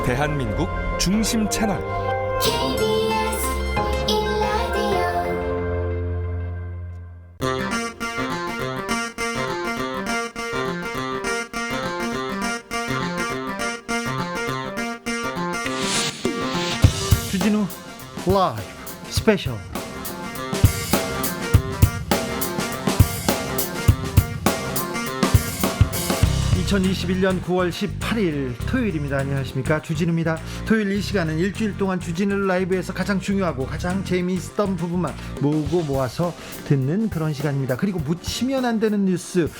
대한민국 중심 채널 KBS 1라디오 주진우 라이브 스페셜. 2021년 9월 18일 토요일입니다. 안녕하십니까, 주진우입니다. 토요일 이 시간은 일주일 동안 주진우 라이브에서 가장 중요하고 가장 재미있었던 부분만 모으고 모아서 듣는 그런 시간입니다. 그리고 묻히면 안 되는 뉴스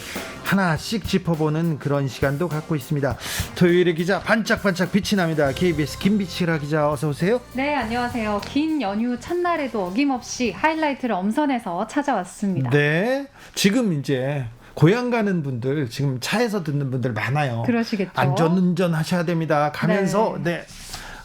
하나씩 짚어보는 그런 시간도 갖고 있습니다. 토요일의 기자 반짝반짝 빛이 납니다. KBS 김비치라 기자, 어서 오세요. 네, 안녕하세요. 긴 연휴 첫날에도 어김없이 하이라이트를 엄선해서 찾아왔습니다. 네, 지금 이제 고향 가는 분들, 지금 차에서 듣는 분들 많아요. 그러시겠죠. 안전운전 하셔야 됩니다. 가면서 네,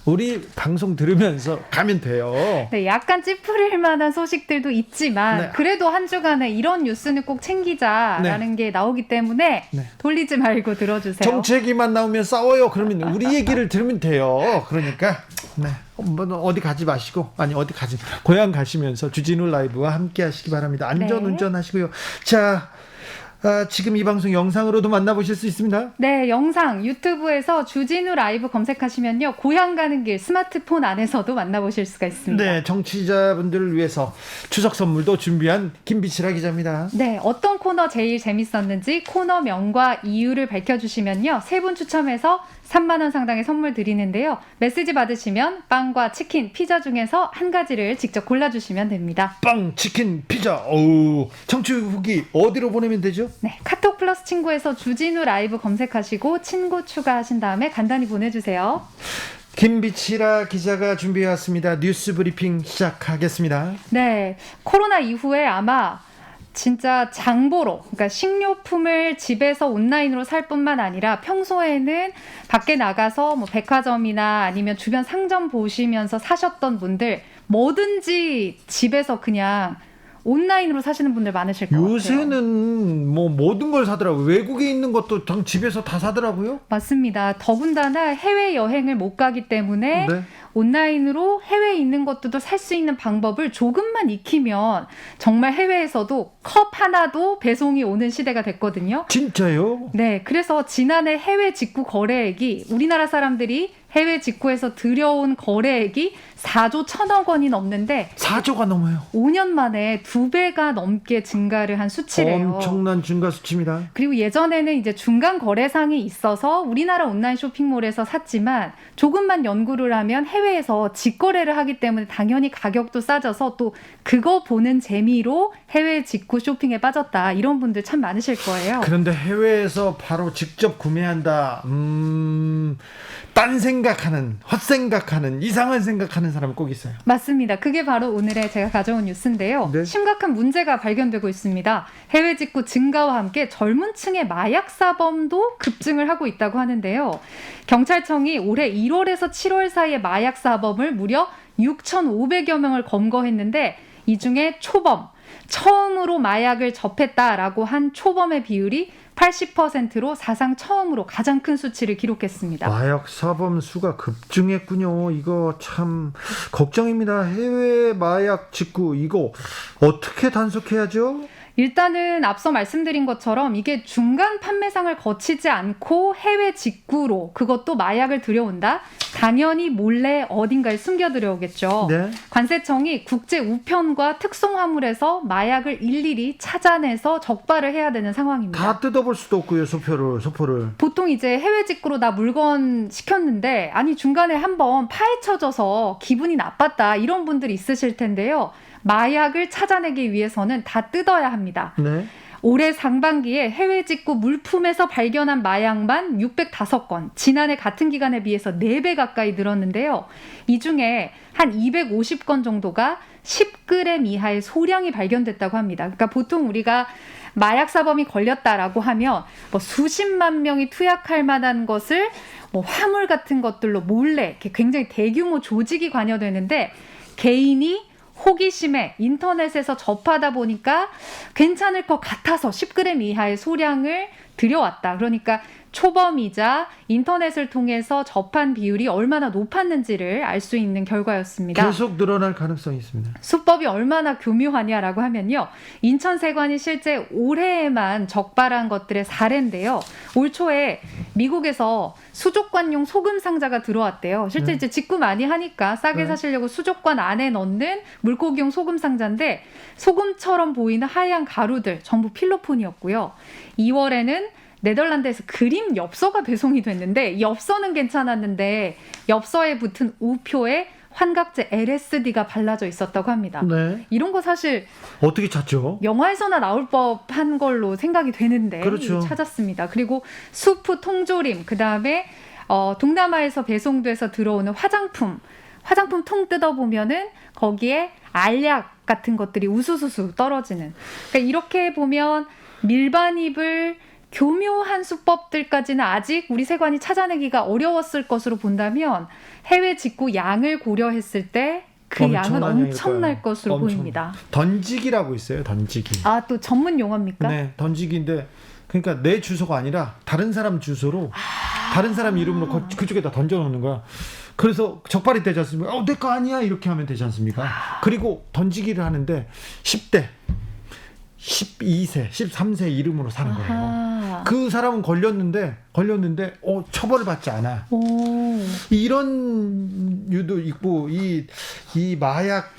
우리 방송 들으면서 가면 돼요. 네, 약간 찌푸릴 만한 소식들도 있지만 네. 그래도 한 주간에 이런 뉴스는 꼭 챙기자라는 게 나오기 때문에 네. 돌리지 말고 들어주세요. 정치 얘기만 나오면 싸워요. 그러면 우리 얘기를 들으면 돼요. 그러니까 네, 어디 가지 마시고, 아니 어디 가지, 고향 가시면서 주진우 라이브와 함께 하시기 바랍니다. 안전운전 하시고요. 자, 지금 이 방송 영상으로도 만나보실 수 있습니다. 네, 영상 유튜브에서 주진우 라이브 검색하시면요, 고향 가는 길 스마트폰 안에서도 만나보실 수가 있습니다. 네, 정치자분들을 위해서 추석 선물도 준비한 김비치라 기자입니다. 네, 어떤 코너 제일 재밌었는지 코너명과 이유를 밝혀주시면요, 3분 추첨해서 3만 원 상당의 선물 드리는데요. 메시지 받으시면 빵과 치킨, 피자 중에서 한 가지를 직접 골라주시면 됩니다. 빵, 치킨, 피자. 어우, 청취 후기 어디로 보내면 되죠? 네, 카톡 플러스 친구에서 주진우 라이브 검색하시고 친구 추가하신 다음에 간단히 보내주세요. 김비치라 기자가 준비해왔습니다. 뉴스 브리핑 시작하겠습니다. 네, 코로나 이후에 아마 진짜 장보러, 그러니까 식료품을 집에서 온라인으로 살 뿐만 아니라 평소에는 밖에 나가서 뭐 백화점이나 아니면 주변 상점 보시면서 사셨던 분들 뭐든지 집에서 그냥 온라인으로 사시는 분들 많으실 것 같아요. 요새는 뭐 모든 걸 사더라고요. 외국에 있는 것도 당 집에서 다 사더라고요. 맞습니다. 더군다나 해외여행을 못 가기 때문에 네. 온라인으로 해외에 있는 것들도 살 수 있는 방법을 조금만 익히면 정말 해외에서도 컵 하나도 배송이 오는 시대가 됐거든요. 진짜요? 네, 그래서 지난해 해외 직구 거래액이, 우리나라 사람들이 해외 직구에서 들여온 거래액이 4조 1천억 원이 넘는데 4조가 넘어요. 5년 만에 2배가 넘게 증가를 한 수치래요. 엄청난 증가 수치입니다. 그리고 예전에는 이제 중간 거래상이 있어서 우리나라 온라인 쇼핑몰에서 샀지만 조금만 연구를 하면 해외에서 직거래를 하기 때문에 당연히 가격도 싸져서 또 그거 보는 재미로 해외 직구 쇼핑에 빠졌다, 이런 분들 참 많으실 거예요. 그런데 해외에서 바로 직접 구매한다. 딴 생각하는, 헛생각하는, 이상한 생각하는 사람 꼭 있어요. 맞습니다. 그게 바로 오늘의 제가 가져온 뉴스인데요. 네. 심각한 문제가 발견되고 있습니다. 해외 직구 증가와 함께 젊은 층의 마약 사범도 급증을 하고 있다고 하는데요. 경찰청이 올해 1월에서 7월 사이에 마약 사범을 무려 6,500여 명을 검거했는데 이 중에 초범, 처음으로 마약을 접했다라고 한 초범의 비율이 80%로 사상 처음으로 가장 큰 수치를 기록했습니다. 마약 사범 수가 급증했군요. 이거 참 걱정입니다. 해외 마약 직구, 이거 어떻게 단속해야죠? 일단은 앞서 말씀드린 것처럼 이게 중간 판매상을 거치지 않고 해외 직구로, 그것도 마약을 들여온다? 당연히 몰래 어딘가에 숨겨 들여오겠죠. 네. 관세청이 국제 우편과 특송화물에서 마약을 일일이 찾아내서 적발을 해야 되는 상황입니다. 다 뜯어볼 수도 없고요. 소포를. 보통 이제 해외 직구로 나 물건 시켰는데 아니 중간에 한번 파헤쳐져서 기분이 나빴다, 이런 분들이 있으실 텐데요. 마약을 찾아내기 위해서는 다 뜯어야 합니다. 네. 올해 상반기에 해외 직구 물품에서 발견한 마약만 605건, 지난해 같은 기간에 비해서 4배 가까이 늘었는데요. 이 중에 한 250건 정도가 10g 이하의 소량이 발견됐다고 합니다. 그러니까 보통 우리가 마약 사범이 걸렸다라고 하면 뭐 수십만 명이 투약할 만한 것을 뭐 화물 같은 것들로 몰래 이렇게 굉장히 대규모 조직이 관여되는데, 개인이 호기심에 인터넷에서 접하다 보니까 괜찮을 것 같아서 10g 이하의 소량을 들여왔다. 그러니까 초범이자 인터넷을 통해서 접한 비율이 얼마나 높았는지를 알 수 있는 결과였습니다. 계속 늘어날 가능성이 있습니다. 수법이 얼마나 교묘하냐라고 하면요. 인천세관이 실제 올해에만 적발한 것들의 사례인데요. 올 초에 미국에서 수족관용 소금 상자가 들어왔대요. 실제 이제 직구 많이 하니까 싸게 사시려고 수족관 안에 넣는 물고기용 소금 상자인데 소금처럼 보이는 하얀 가루들 전부 필로폰이었고요. 2월에는 네덜란드에서 그림 엽서가 배송이 됐는데 엽서는 괜찮았는데 엽서에 붙은 우표에 환각제 LSD가 발라져 있었다고 합니다. 네. 이런 거 사실 어떻게 찾죠? 영화에서나 나올 법한 걸로 생각이 되는데 그렇죠. 찾았습니다. 그리고 수프 통조림, 그다음에 동남아에서 배송돼서 들어오는 화장품 통 뜯어보면은 거기에 알약 같은 것들이 우수수수 떨어지는. 그러니까 이렇게 보면 밀반입을 교묘한 수법들까지는 아직 우리 세관이 찾아내기가 어려웠을 것으로 본다면 해외 직구 양을 고려했을 때 그 양은 엄청날 것으로 보입니다. 던지기라고 있어요. 던지기. 아, 또 전문 용어입니까? 네, 던지기인데 그러니까 내 주소가 아니라 다른 사람 주소로 다른 사람 이름으로 그쪽에다 던져놓는 거야. 그래서 적발이 되지 않습니까? 내 거 아니야 이렇게 하면 되지 않습니까? 그리고 던지기를 하는데 10대 12세, 13세 이름으로 사는 거예요. 아하. 그 사람은 걸렸는데 처벌을 받지 않아. 오. 이런 유도 있고 이 마약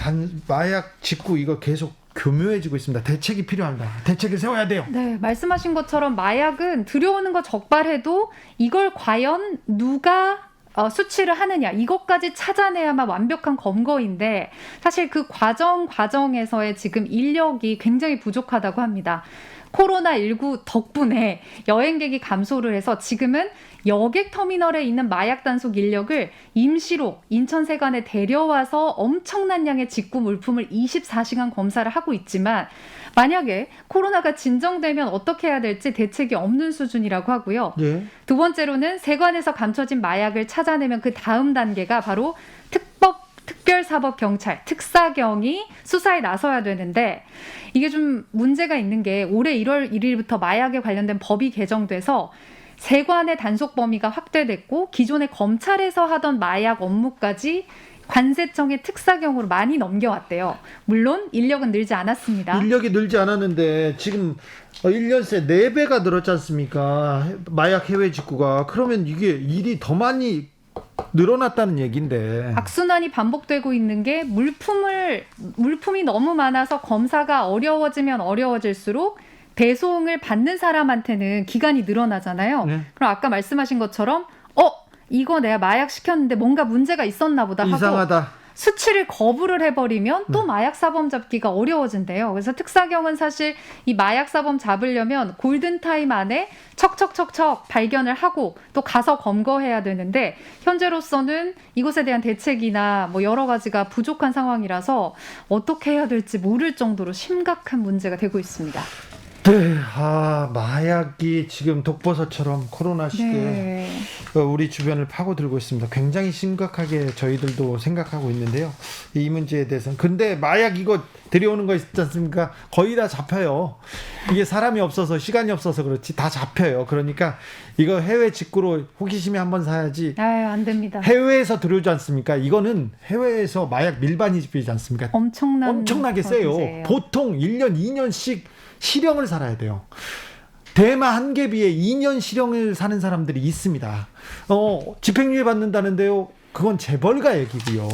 직구 이거 계속 교묘해지고 있습니다. 대책이 필요합니다. 대책을 세워야 돼요. 네, 말씀하신 것처럼 마약은 들여오는 거 적발해도 이걸 과연 누가 수치를 하느냐 이것까지 찾아내야만 완벽한 검거인데 사실 그 과정에서의 지금 인력이 굉장히 부족하다고 합니다. 코로나19 덕분에 여행객이 감소를 해서 지금은 여객 터미널에 있는 마약 단속 인력을 임시로 인천세관에 데려와서 엄청난 양의 직구 물품을 24시간 검사를 하고 있지만 만약에 코로나가 진정되면 어떻게 해야 될지 대책이 없는 수준이라고 하고요. 예. 두 번째로는 세관에서 감춰진 마약을 찾아내면 그 다음 단계가 바로 특별사법경찰, 특사경이 수사에 나서야 되는데 이게 좀 문제가 있는 게 올해 1월 1일부터 마약에 관련된 법이 개정돼서 세관의 단속 범위가 확대됐고 기존의 검찰에서 하던 마약 업무까지 관세청의 특사경으로 많이 넘겨왔대요. 물론 인력은 늘지 않았습니다. 인력이 늘지 않았는데 지금 1년 새 4배가 늘었지 않습니까? 마약 해외 직구가. 그러면 이게 일이 더 많이 늘어났다는 얘기인데. 악순환이 반복되고 있는 게 물품이 너무 많아서 검사가 어려워지면 어려워질수록 배송을 받는 사람한테는 기간이 늘어나잖아요. 네. 그럼 아까 말씀하신 것처럼 이거 내가 마약 시켰는데 뭔가 문제가 있었나 보다 하고 이상하다. 수치를 거부를 해버리면 또 마약 사범 잡기가 어려워진대요. 그래서 특사경은 사실 이 마약 사범 잡으려면 골든타임 안에 척척척척 발견을 하고 또 가서 검거해야 되는데 현재로서는 이것에 대한 대책이나 뭐 여러 가지가 부족한 상황이라서 어떻게 해야 될지 모를 정도로 심각한 문제가 되고 있습니다. 네, 마약이 지금 독버섯처럼 코로나 시대에 네. 우리 주변을 파고들고 있습니다. 굉장히 심각하게 저희들도 생각하고 있는데요. 이 문제에 대해서는. 근데 마약 이거 들여오는 거 있지 않습니까? 거의 다 잡혀요. 이게 사람이 없어서 시간이 없어서 그렇지 다 잡혀요. 그러니까 이거 해외 직구로 호기심에 한번 사야지. 안 됩니다. 해외에서 들어오지 않습니까? 이거는 해외에서 마약 밀반입이지 않습니까? 엄청나게 세요. 문제예요. 보통 1년, 2년씩 실형을 살아야 돼요. 대마 한 개비에 2년 실형을 사는 사람들이 있습니다. 집행유예 받는다는데요. 그건 재벌가 얘기고요.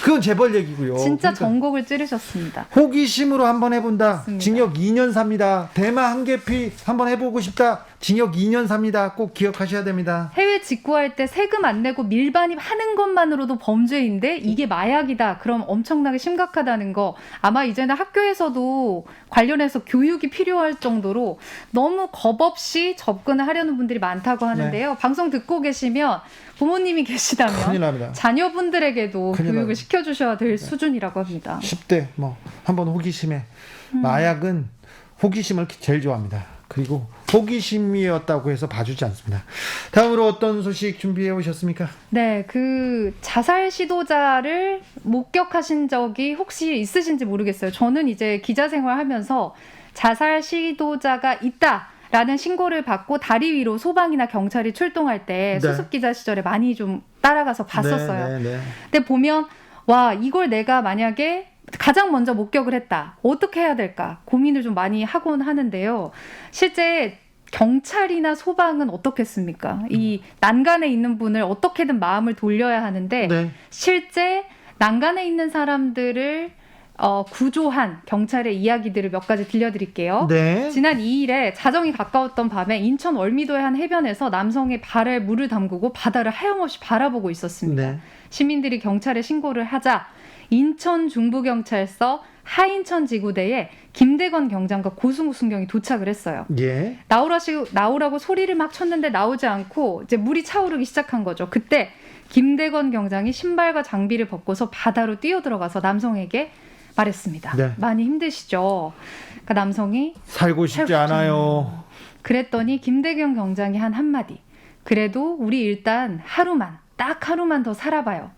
그건 재벌 얘기고요. 진짜 그러니까 전곡을 찌르셨습니다. 호기심으로 한번 해본다. 맞습니다. 징역 2년 삽니다. 대마 한 개피 한번 해보고 싶다. 징역 2년 삽니다. 꼭 기억하셔야 됩니다. 해외 직구할 때 세금 안 내고 밀반입 하는 것만으로도 범죄인데 이게 마약이다. 그럼 엄청나게 심각하다는 거 아마 이제는 학교에서도 관련해서 교육이 필요할 정도로 너무 겁 없이 접근을 하려는 분들이 많다고 하는데요. 네. 방송 듣고 계시면 부모님이 계시다면 큰일 납니다. 자녀분들에게도 큰일 교육을 납니다. 시켜주셔야 될 수준이라고 합니다. 10대 한번 호기심에 마약은 호기심을 제일 좋아합니다. 그리고 호기심이었다고 해서 봐주지 않습니다. 다음으로 어떤 소식 준비해 오셨습니까? 네, 그 자살 시도자를 목격하신 적이 혹시 있으신지 모르겠어요. 저는 이제 기자 생활하면서 자살 시도자가 있다라고 라는 신고를 받고 다리 위로 소방이나 경찰이 출동할 때 네. 수습기자 시절에 많이 좀 따라가서 봤었어요. 네, 네, 네. 근데 보면 와, 이걸 내가 만약에 가장 먼저 목격을 했다. 어떻게 해야 될까? 고민을 좀 많이 하곤 하는데요. 실제 경찰이나 소방은 어떻겠습니까? 이 난간에 있는 분을 어떻게든 마음을 돌려야 하는데 네. 실제 난간에 있는 사람들을 구조한 경찰의 이야기들을 몇 가지 들려드릴게요. 네. 지난 2일에 자정이 가까웠던 밤에 인천 월미도의 한 해변에서 남성의 발에 물을 담그고 바다를 하염없이 바라보고 있었습니다. 네. 시민들이 경찰에 신고를 하자 인천 중부경찰서 하인천 지구대에 김대건 경장과 고승우 순경이 도착을 했어요. 예. 나오라고 소리를 막 쳤는데 나오지 않고 이제 물이 차오르기 시작한 거죠. 그때 김대건 경장이 신발과 장비를 벗고서 바다로 뛰어들어가서 남성에게 말했습니다. 네. 많이 힘드시죠? 그러니까 남성이 살고 싶지 않아요. 그랬더니 김대경 경장이 한 한마디. 그래도 우리 일단 딱 하루만 더 살아봐요.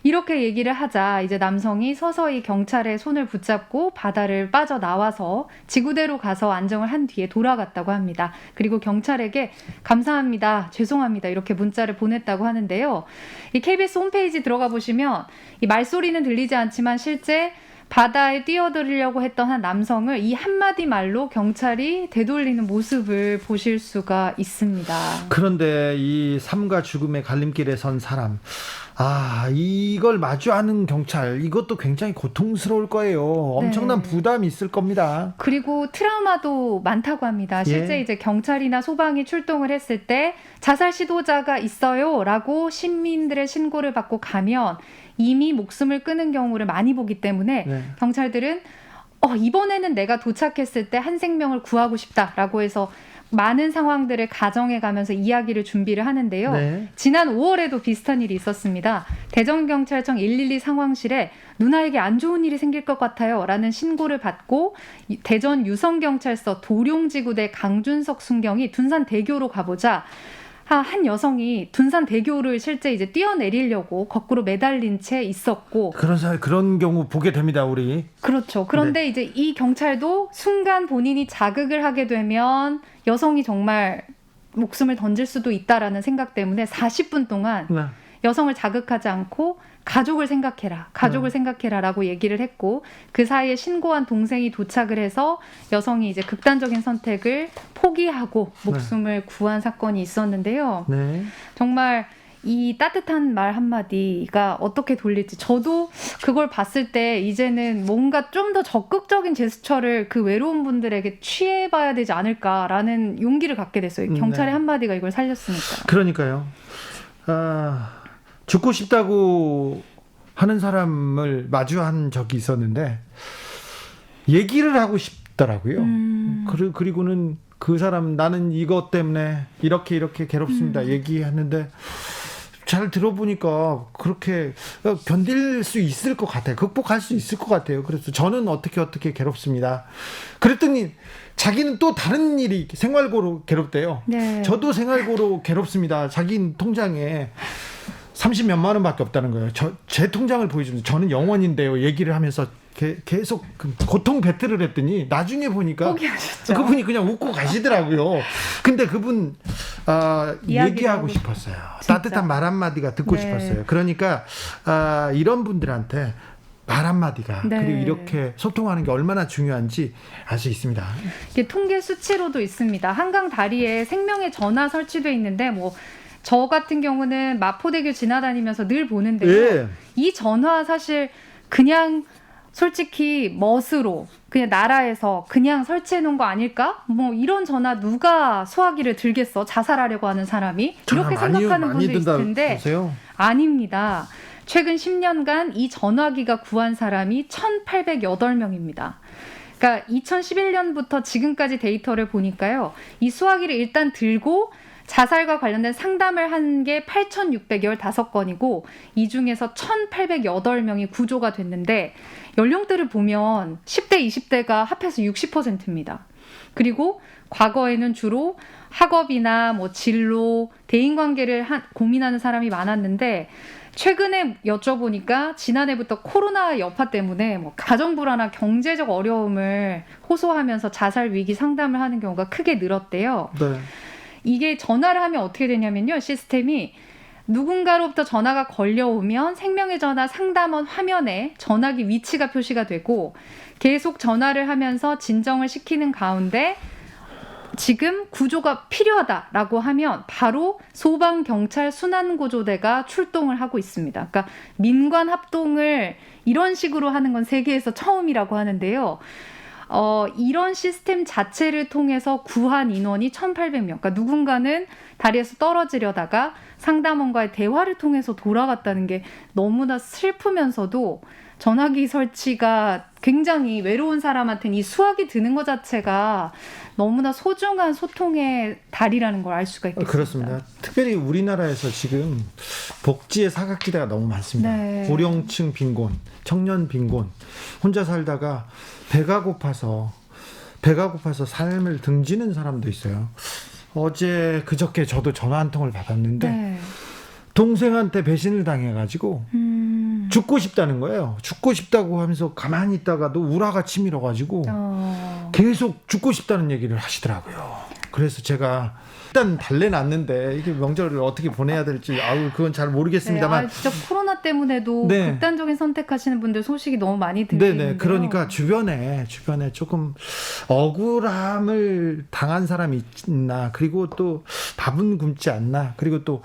이렇게 얘기를 하자 이제 남성이 서서히 경찰의 손을 붙잡고 바다를 빠져나와서 지구대로 가서 안정을 한 뒤에 돌아갔다고 합니다. 그리고 경찰에게 감사합니다, 죄송합니다 이렇게 문자를 보냈다고 하는데요. 이 KBS 홈페이지 들어가 보시면 이 말소리는 들리지 않지만 실제 바다에 뛰어들려고 했던 한 남성을 이 한마디 말로 경찰이 되돌리는 모습을 보실 수가 있습니다. 그런데 이 삶과 죽음의 갈림길에 선 사람, 이걸 마주하는 경찰, 이것도 굉장히 고통스러울 거예요. 엄청난 네. 부담이 있을 겁니다. 그리고 트라우마도 많다고 합니다. 실제 예. 이제 경찰이나 소방이 출동을 했을 때 자살 시도자가 있어요라고 시민들의 신고를 받고 가면 이미 목숨을 끊은 경우를 많이 보기 때문에 네. 경찰들은 이번에는 내가 도착했을 때 한 생명을 구하고 싶다라고 해서 많은 상황들을 가정해 가면서 이야기를 준비를 하는데요. 네. 지난 5월에도 비슷한 일이 있었습니다. 대전경찰청 112 상황실에 누나에게 안 좋은 일이 생길 것 같아요 라는 신고를 받고 대전 유성경찰서 도룡지구대 강준석 순경이 둔산대교로 가보자 한 여성이 둔산대교를 실제 이제 뛰어내리려고 거꾸로 매달린 채 있었고 그런 경우 보게 됩니다, 우리. 그렇죠. 그런데 이제 이 경찰도 순간 본인이 자극을 하게 되면 여성이 정말 목숨을 던질 수도 있다라는 생각 때문에 40분 동안 네. 여성을 자극하지 않고 가족을 생각해라라고 얘기를 했고 그 사이에 신고한 동생이 도착을 해서 여성이 이제 극단적인 선택을 포기하고 목숨을 구한 사건이 있었는데요. 네. 정말 이 따뜻한 말 한마디가 어떻게 돌릴지 저도 그걸 봤을 때 이제는 뭔가 좀 더 적극적인 제스처를 그 외로운 분들에게 취해봐야 되지 않을까라는 용기를 갖게 됐어요. 경찰의 네. 한마디가 이걸 살렸으니까. 그러니까요. 죽고 싶다고 하는 사람을 마주한 적이 있었는데 얘기를 하고 싶더라고요. 그리고는 그 사람 나는 이것 때문에 이렇게 괴롭습니다. 얘기하는데 잘 들어보니까 그렇게 견딜 수 있을 것 같아요. 극복할 수 있을 것 같아요. 그래서 저는 어떻게 괴롭습니다. 그랬더니 자기는 또 다른 일이 생활고로 괴롭대요. 네. 저도 생활고로 괴롭습니다. 자기 통장에 30몇만 원밖에 없다는 거예요. 제 통장을 보여주면서 저는 영원인데요. 얘기를 하면서 계속 고통 배틀을 했더니 나중에 보니까 포기하셨죠. 그분이 그냥 웃고 가시더라고요. 근데 그분 얘기하고 싶었어요. 진짜. 따뜻한 말 한마디가 듣고 네. 싶었어요. 그러니까 이런 분들한테 말 한마디가 네. 그리고 이렇게 소통하는 게 얼마나 중요한지 알 수 있습니다. 이게 통계 수치로도 있습니다. 한강 다리에 생명의 전화 설치돼 있는데 저 같은 경우는 마포대교 지나다니면서 늘 보는데요. 예. 이 전화 사실 그냥 솔직히 멋으로 그냥 나라에서 그냥 설치해 놓은 거 아닐까? 이런 전화 누가 소화기를 들겠어? 자살하려고 하는 사람이 이렇게 생각하는 분도 있을 텐데 보세요. 아닙니다. 최근 10년간 이 전화기가 구한 사람이 1,808명입니다. 그러니까 2011년부터 지금까지 데이터를 보니까요. 이 수화기를 일단 들고 자살과 관련된 상담을 한 게 8,615건이고 이 중에서 1,808명이 구조가 됐는데 연령대를 보면 10대, 20대가 합해서 60%입니다. 그리고 과거에는 주로 학업이나 진로, 대인관계를 고민하는 사람이 많았는데 최근에 여쭤보니까 지난해부터 코로나 여파 때문에 뭐 가정 불안이나 경제적 어려움을 호소하면서 자살 위기 상담을 하는 경우가 크게 늘었대요. 네. 이게 전화를 하면 어떻게 되냐면요. 시스템이 누군가로부터 전화가 걸려오면 생명의 전화 상담원 화면에 전화기 위치가 표시가 되고 계속 전화를 하면서 진정을 시키는 가운데 지금 구조가 필요하다라고 하면 바로 소방, 경찰, 순환구조대가 출동을 하고 있습니다. 그러니까 민관 합동을 이런 식으로 하는 건 세계에서 처음이라고 하는데요. 이런 시스템 자체를 통해서 구한 인원이 1,800명. 그러니까 누군가는 다리에서 떨어지려다가 상담원과의 대화를 통해서 돌아갔다는 게 너무나 슬프면서도 전화기 설치가 굉장히 외로운 사람한테는 이 수학이 드는 것 자체가 너무나 소중한 소통의 달이라는 걸 알 수가 있겠습니다. 그렇습니다. 특별히 우리나라에서 지금 복지의 사각지대가 너무 많습니다. 네. 고령층 빈곤, 청년 빈곤, 혼자 살다가 배가 고파서 삶을 등지는 사람도 있어요. 어제 그저께 저도 전화 한 통을 받았는데 네. 동생한테 배신을 당해가지고 죽고 싶다는 거예요. 죽고 싶다고 하면서 가만히 있다가도 우라가 치밀어가지고 계속 죽고 싶다는 얘기를 하시더라고요. 그래서 제가 일단 달래놨는데 이게 명절을 어떻게 보내야 될지 그건 잘 모르겠습니다만. 네, 진짜 코로나 때문에도 네. 극단적인 선택하시는 분들 소식이 너무 많이 들리는데요. 네네. 그러니까 주변에 조금 억울함을 당한 사람이 있나, 그리고 또 밥은 굶지 않나, 그리고 또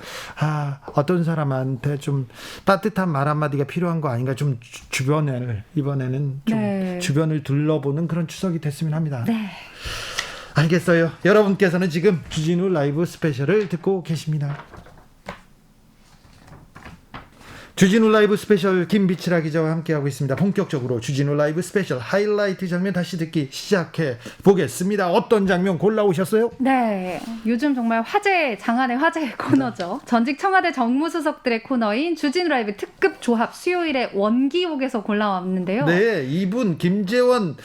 어떤 사람한테 좀 따뜻한 말 한마디가 필요한 거 아닌가, 좀 이번에는 좀 네. 주변을 둘러보는 그런 추석이 됐으면 합니다. 네. 알겠어요. 여러분께서는 지금 주진우 라이브 스페셜을 듣고 계십니다. 주진우 라이브 스페셜 김비치라 기자와 함께하고 있습니다. 본격적으로 주진우 라이브 스페셜 하이라이트 장면 다시 듣기 시작해 보겠습니다. 어떤 장면 골라오셨어요? 네, 요즘 정말 장안의 화제 코너죠. 전직 청와대 정무수석들의 코너인 주진우 라이브 특급 조합 수요일에 원기옥에서 골라왔는데요. 네, 이분 김재원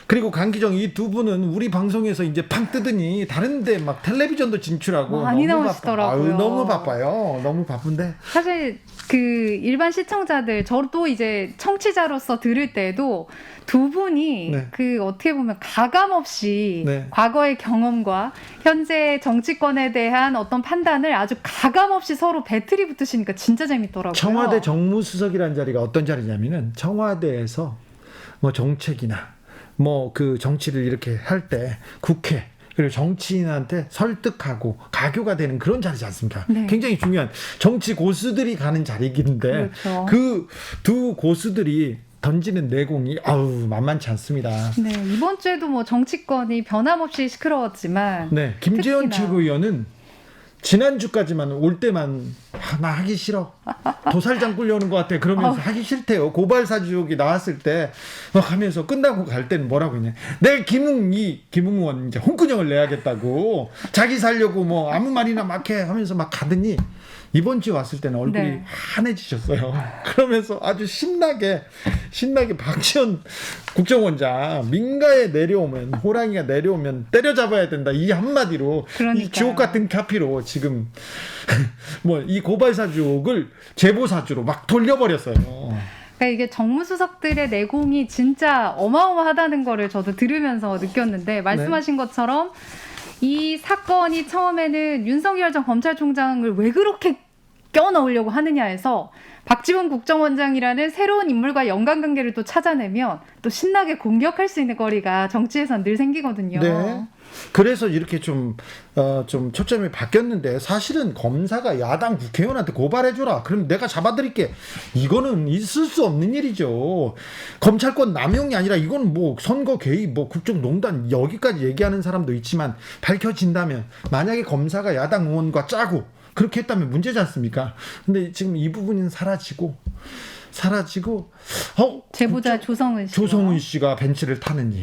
그리고 강기정 이 두 분은 우리 방송에서 이제 팡 뜨더니 다른데 막 텔레비전도 진출하고 많이 나오시더라고요. 너무 바빠요. 너무 바쁜데 사실 그 일반 시청자들, 저도 이제 청취자로서 들을 때도 두 분이 네. 그 어떻게 보면 가감 없이 네. 과거의 경험과 현재 정치권에 대한 어떤 판단을 아주 가감 없이 서로 배틀이 붙으시니까 진짜 재밌더라고요. 청와대 정무수석이라는 자리가 어떤 자리냐면은 청와대에서 뭐 정책이나 뭐 그 정치를 이렇게 할 때 국회 그리고 정치인한테 설득하고 가교가 되는 그런 자리지 않습니까? 네. 굉장히 중요한 정치 고수들이 가는 자리인데 그렇죠. 그 두 고수들이 던지는 내공이 만만치 않습니다. 네, 이번 주에도 뭐 정치권이 변함없이 시끄러웠지만 네, 김재원 특히나. 최고위원은 지난주까지만 올 때만 나 하기 싫어, 도살장 끌려오는 것 같아 그러면서 하기 싫대요. 고발사주옥이 나왔을 때 하면서 끝나고 갈 때는 뭐라고 했냐, 내일 김웅원 이제 홍군형을 내야겠다고, 자기 살려고 뭐 아무 말이나 막 해 하면서 막 가더니 이번 주에 왔을 때는 얼굴이 네. 환해지셨어요. 그러면서 아주 신나게 박지원 국정원장 민가에 내려오면, 호랑이가 내려오면 때려잡아야 된다, 이 한마디로 그러니까요. 이 지옥 같은 카피로 지금 뭐 이 고발사주를 제보사주로 막 돌려버렸어요. 그러니까 이게 정무수석들의 내공이 진짜 어마어마하다는 거를 저도 들으면서 느꼈는데, 말씀하신 것처럼 이 사건이 처음에는 윤석열 전 검찰총장을 왜 그렇게 껴넣으려고 하느냐에서 박지원 국정원장이라는 새로운 인물과 연관관계를 또 찾아내면 또 신나게 공격할 수 있는 거리가 정치에선 늘 생기거든요. 네. 그래서 이렇게 좀 초점이 바뀌었는데, 사실은 검사가 야당 국회의원한테 고발해줘라, 그럼 내가 잡아드릴게, 이거는 있을 수 없는 일이죠. 검찰권 남용이 아니라 이건 뭐 선거 개입, 뭐 국정농단, 여기까지 얘기하는 사람도 있지만 밝혀진다면, 만약에 검사가 야당 의원과 짜고 그렇게 했다면 문제지 않습니까? 근데 지금 이 부분은 사라지고 제보자 조성은 씨가 벤치를 타느니,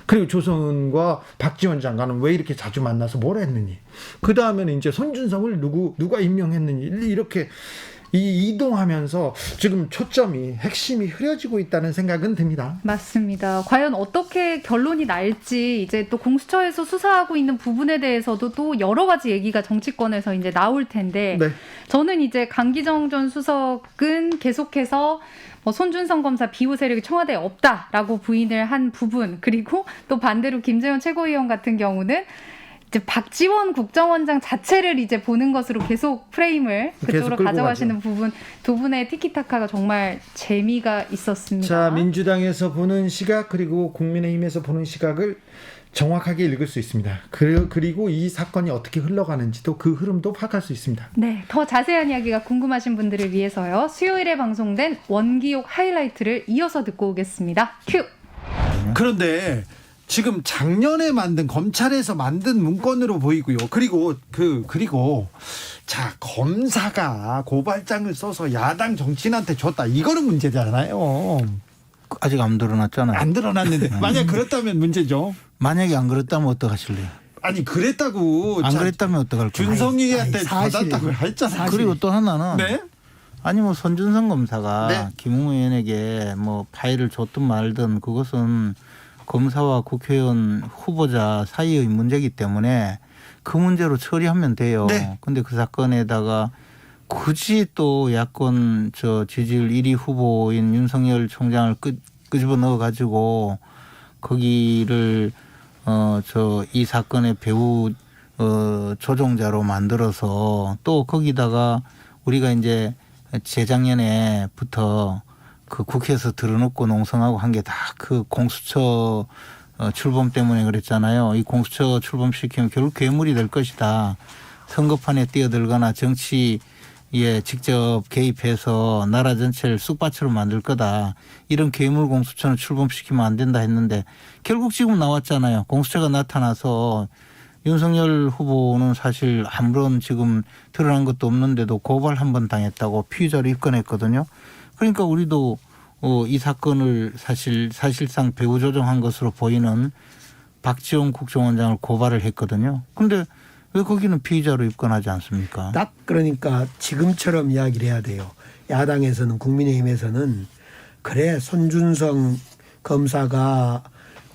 그리고 조성은과 박지원 장관은 왜 이렇게 자주 만나서 뭘 했느니, 그 다음에는 이제 손준성을 누가 임명했느니, 이렇게 이 이동하면서 지금 초점이 핵심이 흐려지고 있다는 생각은 듭니다. 맞습니다. 과연 어떻게 결론이 날지 이제 또 공수처에서 수사하고 있는 부분에 대해서도 또 여러 가지 얘기가 정치권에서 이제 나올 텐데 네. 저는 이제 강기정 전 수석은 계속해서 뭐 손준성 검사 비호 세력이 청와대에 없다라고 부인을 한 부분, 그리고 또 반대로 김재원 최고위원 같은 경우는 이제 박지원 국정원장 자체를 이제 보는 것으로 계속 프레임을 그쪽으로 끌고 가져가시는 가죠. 부분, 두 분의 티키타카가 정말 재미가 있었습니다. 자, 민주당에서 보는 시각 그리고 국민의힘에서 보는 시각을 정확하게 읽을 수 있습니다. 그리고 이 사건이 어떻게 흘러가는지도 그 흐름도 파악할 수 있습니다. 네, 더 자세한 이야기가 궁금하신 분들을 위해서요. 수요일에 방송된 원기옥 하이라이트를 이어서 듣고 오겠습니다. 큐! 그런데 지금 작년에 만든 검찰에서 만든 문건으로 보이고요. 그리고 자, 검사가 고발장을 써서 야당 정치인한테 줬다. 이거는 문제잖아요. 아직 안 드러났잖아요. 안 드러났는데 만약 그렇다면 문제죠. 만약에 안 그랬다면 어떡하실래요? 아니 그랬다고 안 그랬다면 어떡할 거예요? 준성이한테 사실. 받았다고 했잖아요. 그리고 또 하나는 네? 아니 뭐 손준성 검사가 네. 김웅 의원에게 뭐 파일을 줬든 말든 그것은 검사와 국회의원 후보자 사이의 문제이기 때문에 그 문제로 처리하면 돼요. 네. 근데 그 사건에다가 굳이 또 야권 지지율 1위 후보인 윤석열 총장을 끄집어 넣어 가지고 거기를 이 사건의 배후 조종자로 만들어서 또 거기다가 우리가 이제 재작년에부터 그 국회에서 들어놓고 농성하고 한 게 다 그 공수처 출범 때문에 그랬잖아요. 이 공수처 출범시키면 결국 괴물이 될 것이다. 선거판에 뛰어들거나 정치에 직접 개입해서 나라 전체를 쑥밭으로 만들 거다. 이런 괴물 공수처는 출범시키면 안 된다 했는데 결국 지금 나왔잖아요. 공수처가 나타나서 윤석열 후보는 사실 아무런 지금 드러난 것도 없는데도 고발 한 번 당했다고 피의자로 입건했거든요. 그러니까 우리도 이 사건을 사실상 배후 조종한 것으로 보이는 박지원 국정원장을 고발을 했거든요. 그런데 왜 거기는 피의자로 입건하지 않습니까? 딱 그러니까 지금처럼 이야기를 해야 돼요. 야당에서는 국민의힘에서는 그래 손준성 검사가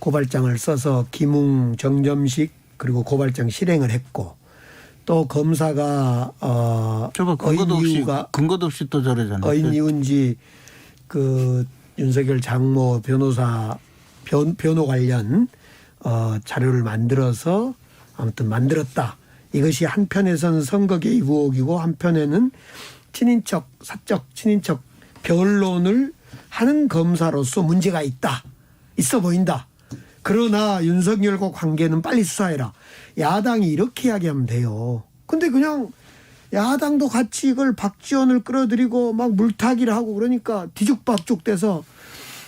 고발장을 써서 김웅 정점식 그리고 고발장 실행을 했고 또 검사가 저거 근거도 없이 또 저러잖아요. 어인 이은지 그 윤석열 장모 변호사 변호 관련 자료를 만들어서 아무튼 만들었다. 이것이 한편에서는 선거 개입 의혹이고 한편에는 친인척 사적 친인척 변론을 하는 검사로서 문제가 있어 보인다. 그러나 윤석열과 관계는 빨리 수사해라. 야당이 이렇게 이야기하면 돼요. 근데 그냥 야당도 같이 이걸 박지원을 끌어들이고 막 물타기를 하고 그러니까 뒤죽박죽 돼서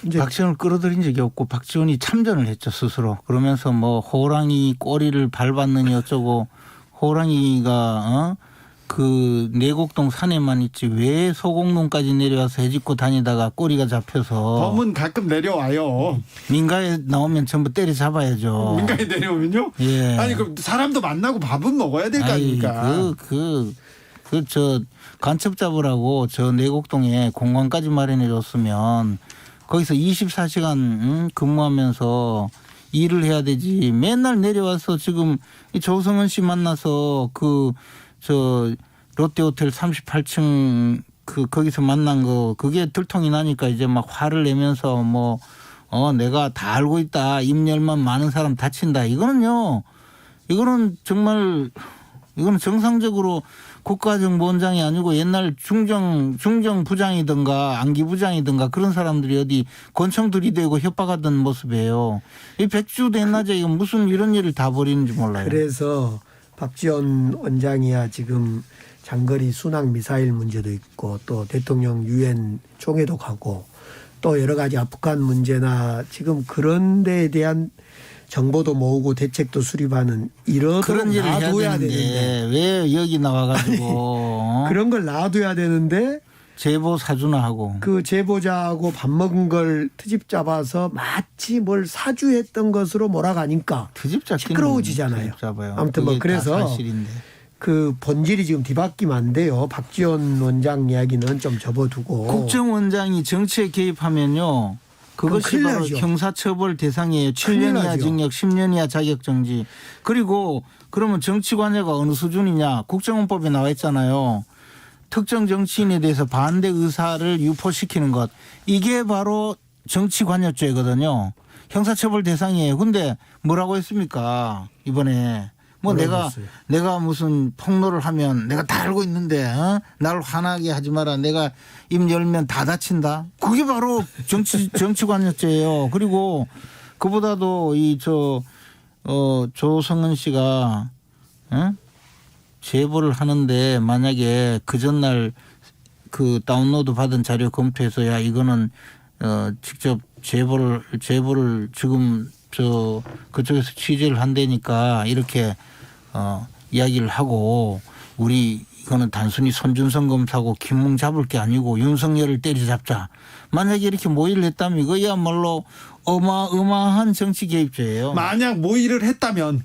이제 박지원을 끌어들인 적이 없고 박지원이 참전을 했죠 스스로. 그러면서 뭐 호랑이 꼬리를 밟았느니 어쩌고 호랑이가 그 내곡동 산에만 있지 왜 소곡동까지 내려와서 해집고 다니다가 꼬리가 잡혀서 범은 가끔 내려와요. 민가에 나오면 전부 때려잡아야죠. 민가에 내려오면요? 예. 아니 그럼 사람도 만나고 밥은 먹어야 될 거 아닙니까? 저 간첩 잡으라고 저 내곡동에 공간까지 마련해 줬으면 거기서 24시간 근무하면서 일을 해야 되지. 맨날 내려와서 지금 이 조성은 씨 만나서 롯데호텔 38층 거기서 만난 거 그게 들통이 나니까 이제 막 화를 내면서 내가 다 알고 있다. 입열만 많은 사람 다친다. 이거는 정상적으로 국가정보원장이 아니고 옛날 중정부장이든가 안기부장이든가 그런 사람들이 어디 권총 들이대고 협박하던 모습이에요. 이 백주 대낮에 이거 무슨 이런 일을 다 벌이는지 몰라요. 그래서 박지원 원장이야 지금 장거리 순항 미사일 문제도 있고 또 대통령 유엔 총회도 가고 또 여러 가지 아프간 문제나 지금 그런 데에 대한 정보도 모으고 대책도 수립하는 이러도록 그런 일을 해야 놔둬야 되는데 되는데 왜 여기 나와가지고 그런 걸 놔둬야 되는데 제보 사주나 하고 그 제보자하고 밥 먹은 걸 트집 잡아서 마치 뭘 사주했던 것으로 몰아가니까 트집 잡기는 시끄러워지잖아요. 트집 잡아요. 아무튼 그게 그래서 다 사실인데. 그 본질이 지금 뒤바뀌면 안 돼요. 박지원 원장 이야기는 좀 접어두고. 국정원장이 정치에 개입하면요. 그것이 큰일 바로 나죠. 형사처벌 대상이에요. 큰일 7년 이하 나죠. 징역, 10년 이하 자격정지. 그리고 그러면 정치관여가 어느 수준이냐. 국정원법에 나와 있잖아요. 특정 정치인에 대해서 반대 의사를 유포시키는 것. 이게 바로 정치관여죄거든요. 형사처벌 대상이에요. 근데 뭐라고 했습니까? 이번에. 뭐 뭐라고 했어요? 내가 무슨 폭로를 하면 내가 다 알고 있는데 날 화나게 하지 마라. 내가 입 열면 다 다친다. 그게 바로 정치관여죄예요. 그리고 그보다도 조성은 씨가 제보를 하는데 만약에 그 전날 그 다운로드 받은 자료 검토해서 야 이거는 직접 제보를 지금 그쪽에서 취재를 한다니까 이렇게 이야기를 하고 우리 이거는 단순히 손준성 검사고 김웅 잡을 게 아니고 윤석열을 때려잡자. 만약에 이렇게 모의를 했다면 이거야말로 어마어마한 정치 개입죄예요. 만약 모의를 했다면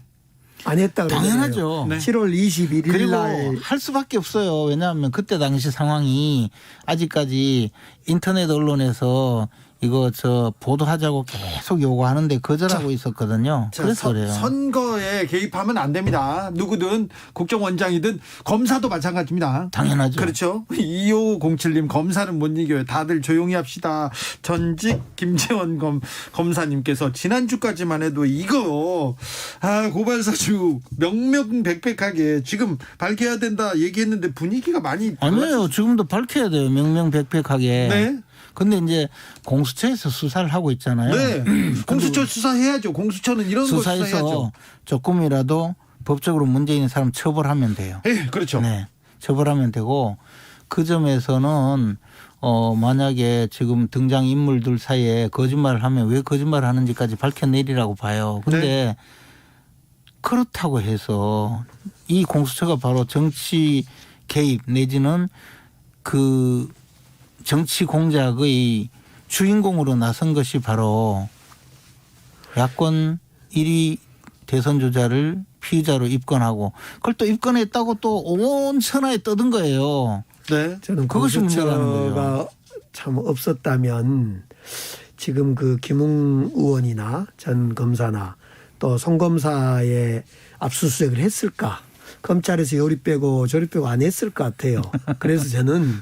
안 했다 그러잖아요. 당연하죠. 네. 7월 21일 그리고 날 할 수밖에 없어요. 왜냐하면 그때 당시 상황이 아직까지 인터넷 언론에서 이거 보도하자고 계속 요구하는데 거절하고 있었거든요. 자, 그래서 그래요. 선거에 개입하면 안 됩니다. 누구든 국정원장이든 검사도 마찬가지입니다. 당연하죠. 그렇죠. 2507님 검사는 못 이겨요. 다들 조용히 합시다. 전직 김재원 검사님께서 지난주까지만 해도 이거 고발사주 명명백백하게 지금 밝혀야 된다 얘기했는데 분위기가 많이 아니에요. 지금도 밝혀야 돼요. 명명백백하게. 네. 근데 이제 공수처에서 수사를 하고 있잖아요. 네. 공수처 수사해야죠. 공수처는 이런 거 수사해야죠. 수사해서 조금이라도 법적으로 문제 있는 사람 처벌하면 돼요. 예, 그렇죠. 네. 처벌하면 되고 그 점에서는 만약에 지금 등장 인물들 사이에 거짓말을 하면 왜 거짓말을 하는지까지 밝혀내리라고 봐요. 근데 네. 그렇다고 해서 이 공수처가 바로 정치 개입 내지는 그 정치 공작의 주인공으로 나선 것이 바로 야권 1위 대선 주자를 피의자로 입건하고 그걸 또 입건했다고 또 온 천하에 떠든 거예요. 네. 저는 그것이 문제라는 공수처가 거예요. 참 없었다면 지금 그 김웅 의원이나 전 검사나 또 송 검사의 압수수색을 했을까? 검찰에서 요리 빼고 저리 빼고 안 했을 것 같아요. 그래서 저는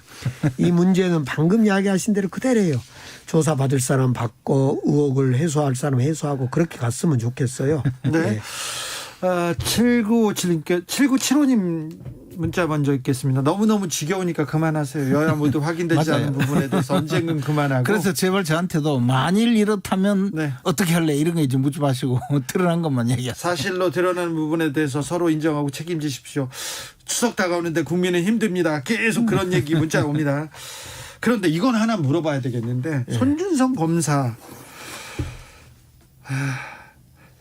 이 문제는 방금 이야기하신 대로 그대로예요. 조사받을 사람 받고 의혹을 해소할 사람 해소하고 그렇게 갔으면 좋겠어요. 네. 7975님 문자 먼저 읽겠습니다. 너무너무 지겨우니까 그만하세요. 여야 모두 확인되지 맞아요. 않은 부분에 대해서 언젠간 그만하고. 그래서 제발 저한테도 만일 이렇다면 네. 어떻게 할래 이런 거 이제 묻지 마시고 드러난 것만 얘기하세요. 사실로 드러나는 부분에 대해서 서로 인정하고 책임지십시오. 추석 다가오는데 국민은 힘듭니다. 계속 그런 얘기 문자 옵니다. 그런데 이건 하나 물어봐야 되겠는데 손준성 검사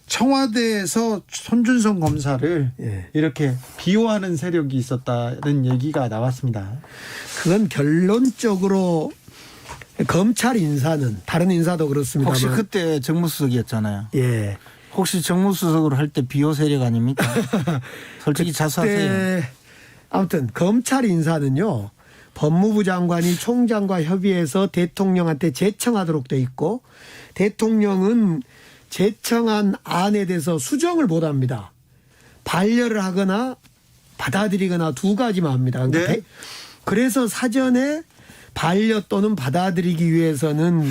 청와대에서 손준성 검사를 예. 이렇게 비호하는 세력이 있었다는 얘기가 나왔습니다. 그건 결론적으로 검찰 인사는 다른 인사도 그렇습니다만 혹시 그때 정무수석이었잖아요. 예. 혹시 정무수석으로 할 때 비호 세력 아닙니까? 솔직히 자수하세요. 그때 아무튼 검찰 인사는요. 법무부 장관이 총장과 협의해서 대통령한테 제청하도록 돼 있고 대통령은 제청한 안에 대해서 수정을 못 합니다. 반려를 하거나 받아들이거나 두 가지만 합니다. 그러니까 네. 그래서 사전에 반려 또는 받아들이기 위해서는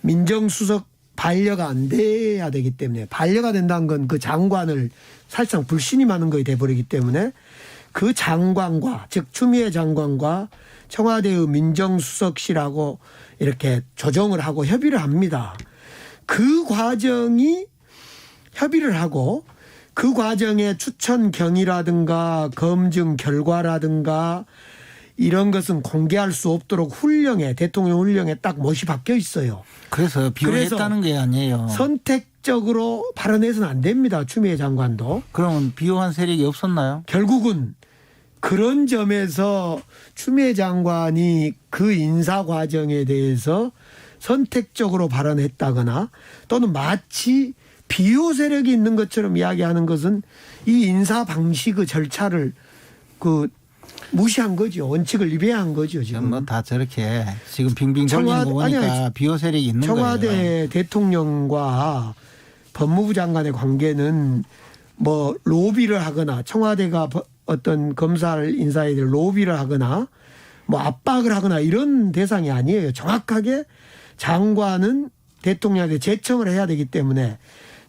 민정수석 반려가 안 돼야 되기 때문에 반려가 된다는 건 그 장관을 사실상 불신임하는 것이 돼버리기 때문에 그 장관과 즉 추미애 장관과 청와대의 민정수석실하고 이렇게 조정을 하고 협의를 합니다. 그 과정이 협의를 하고 그 과정의 추천 경위라든가 검증 결과라든가 이런 것은 공개할 수 없도록 훈령에 대통령 훈령에 딱 못이 박혀 있어요. 그래서 비호했다는 게 아니에요. 선택적으로 발언해서는 안 됩니다. 추미애 장관도. 그러면 비호한 세력이 없었나요? 결국은 그런 점에서 추미애 장관이 그 인사 과정에 대해서 선택적으로 발언했다거나 또는 마치 비호 세력이 있는 것처럼 이야기하는 것은 이 인사 방식의 절차를 그 무시한 거죠. 원칙을 위배한 거죠. 지금 뭐 다 저렇게 지금 빙빙 돌리는 거 보니까 비호 세력이 있는 청와대 거예요. 대통령과 법무부 장관의 관계는 뭐 로비를 하거나 청와대가 어떤 검사를 인사에 대해 로비를 하거나 뭐 압박을 하거나 이런 대상이 아니에요. 정확하게 장관은 대통령한테 제청을 해야 되기 때문에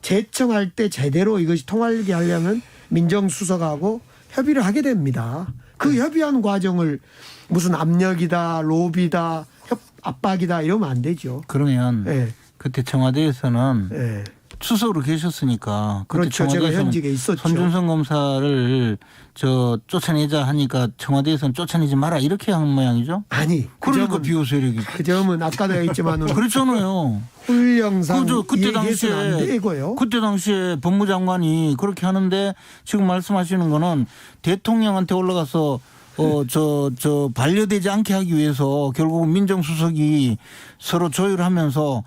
제청할 때 제대로 이것이 통하게 하려면 민정수석하고 협의를 하게 됩니다. 그 협의하는 과정을 무슨 압력이다, 로비다, 압박이다 이러면 안 되죠. 그러면 예. 그때 청와대에서는 예. 수석으로 계셨으니까 그때 그렇죠. 제가 청와대에서는 현직에 있었죠. 손준성 검사를 쫓아내자 하니까 청와대에서는 쫓아내지 마라 이렇게 한 모양이죠. 아니 그러니까 비호 세력이 그 점은 아까도 했지만은 그렇잖아요. 훈령상 그때 얘기해서는 안 당시에 되고요. 그때 당시에 법무장관이 그렇게 하는데 지금 말씀하시는 거는 대통령한테 올라가서 저 반려되지 않게 하기 위해서 결국은 민정수석이 서로 조율하면서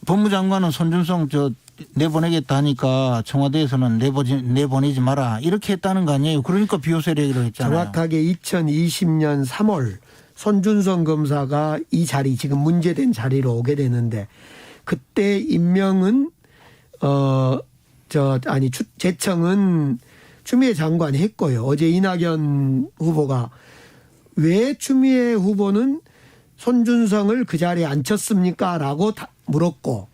법무장관은 손준성 내보내겠다 하니까 청와대에서는 내보내지 마라 이렇게 했다는 거 아니에요. 그러니까 비호 세력이라고 했잖아요. 정확하게 2020년 3월 손준성 검사가 이 자리 지금 문제된 자리로 오게 되는데 그때 임명은 제청은 추미애 장관이 했고요. 어제 이낙연 후보가 왜 추미애 후보는 손준성을 그 자리에 앉혔습니까? 라고 물었고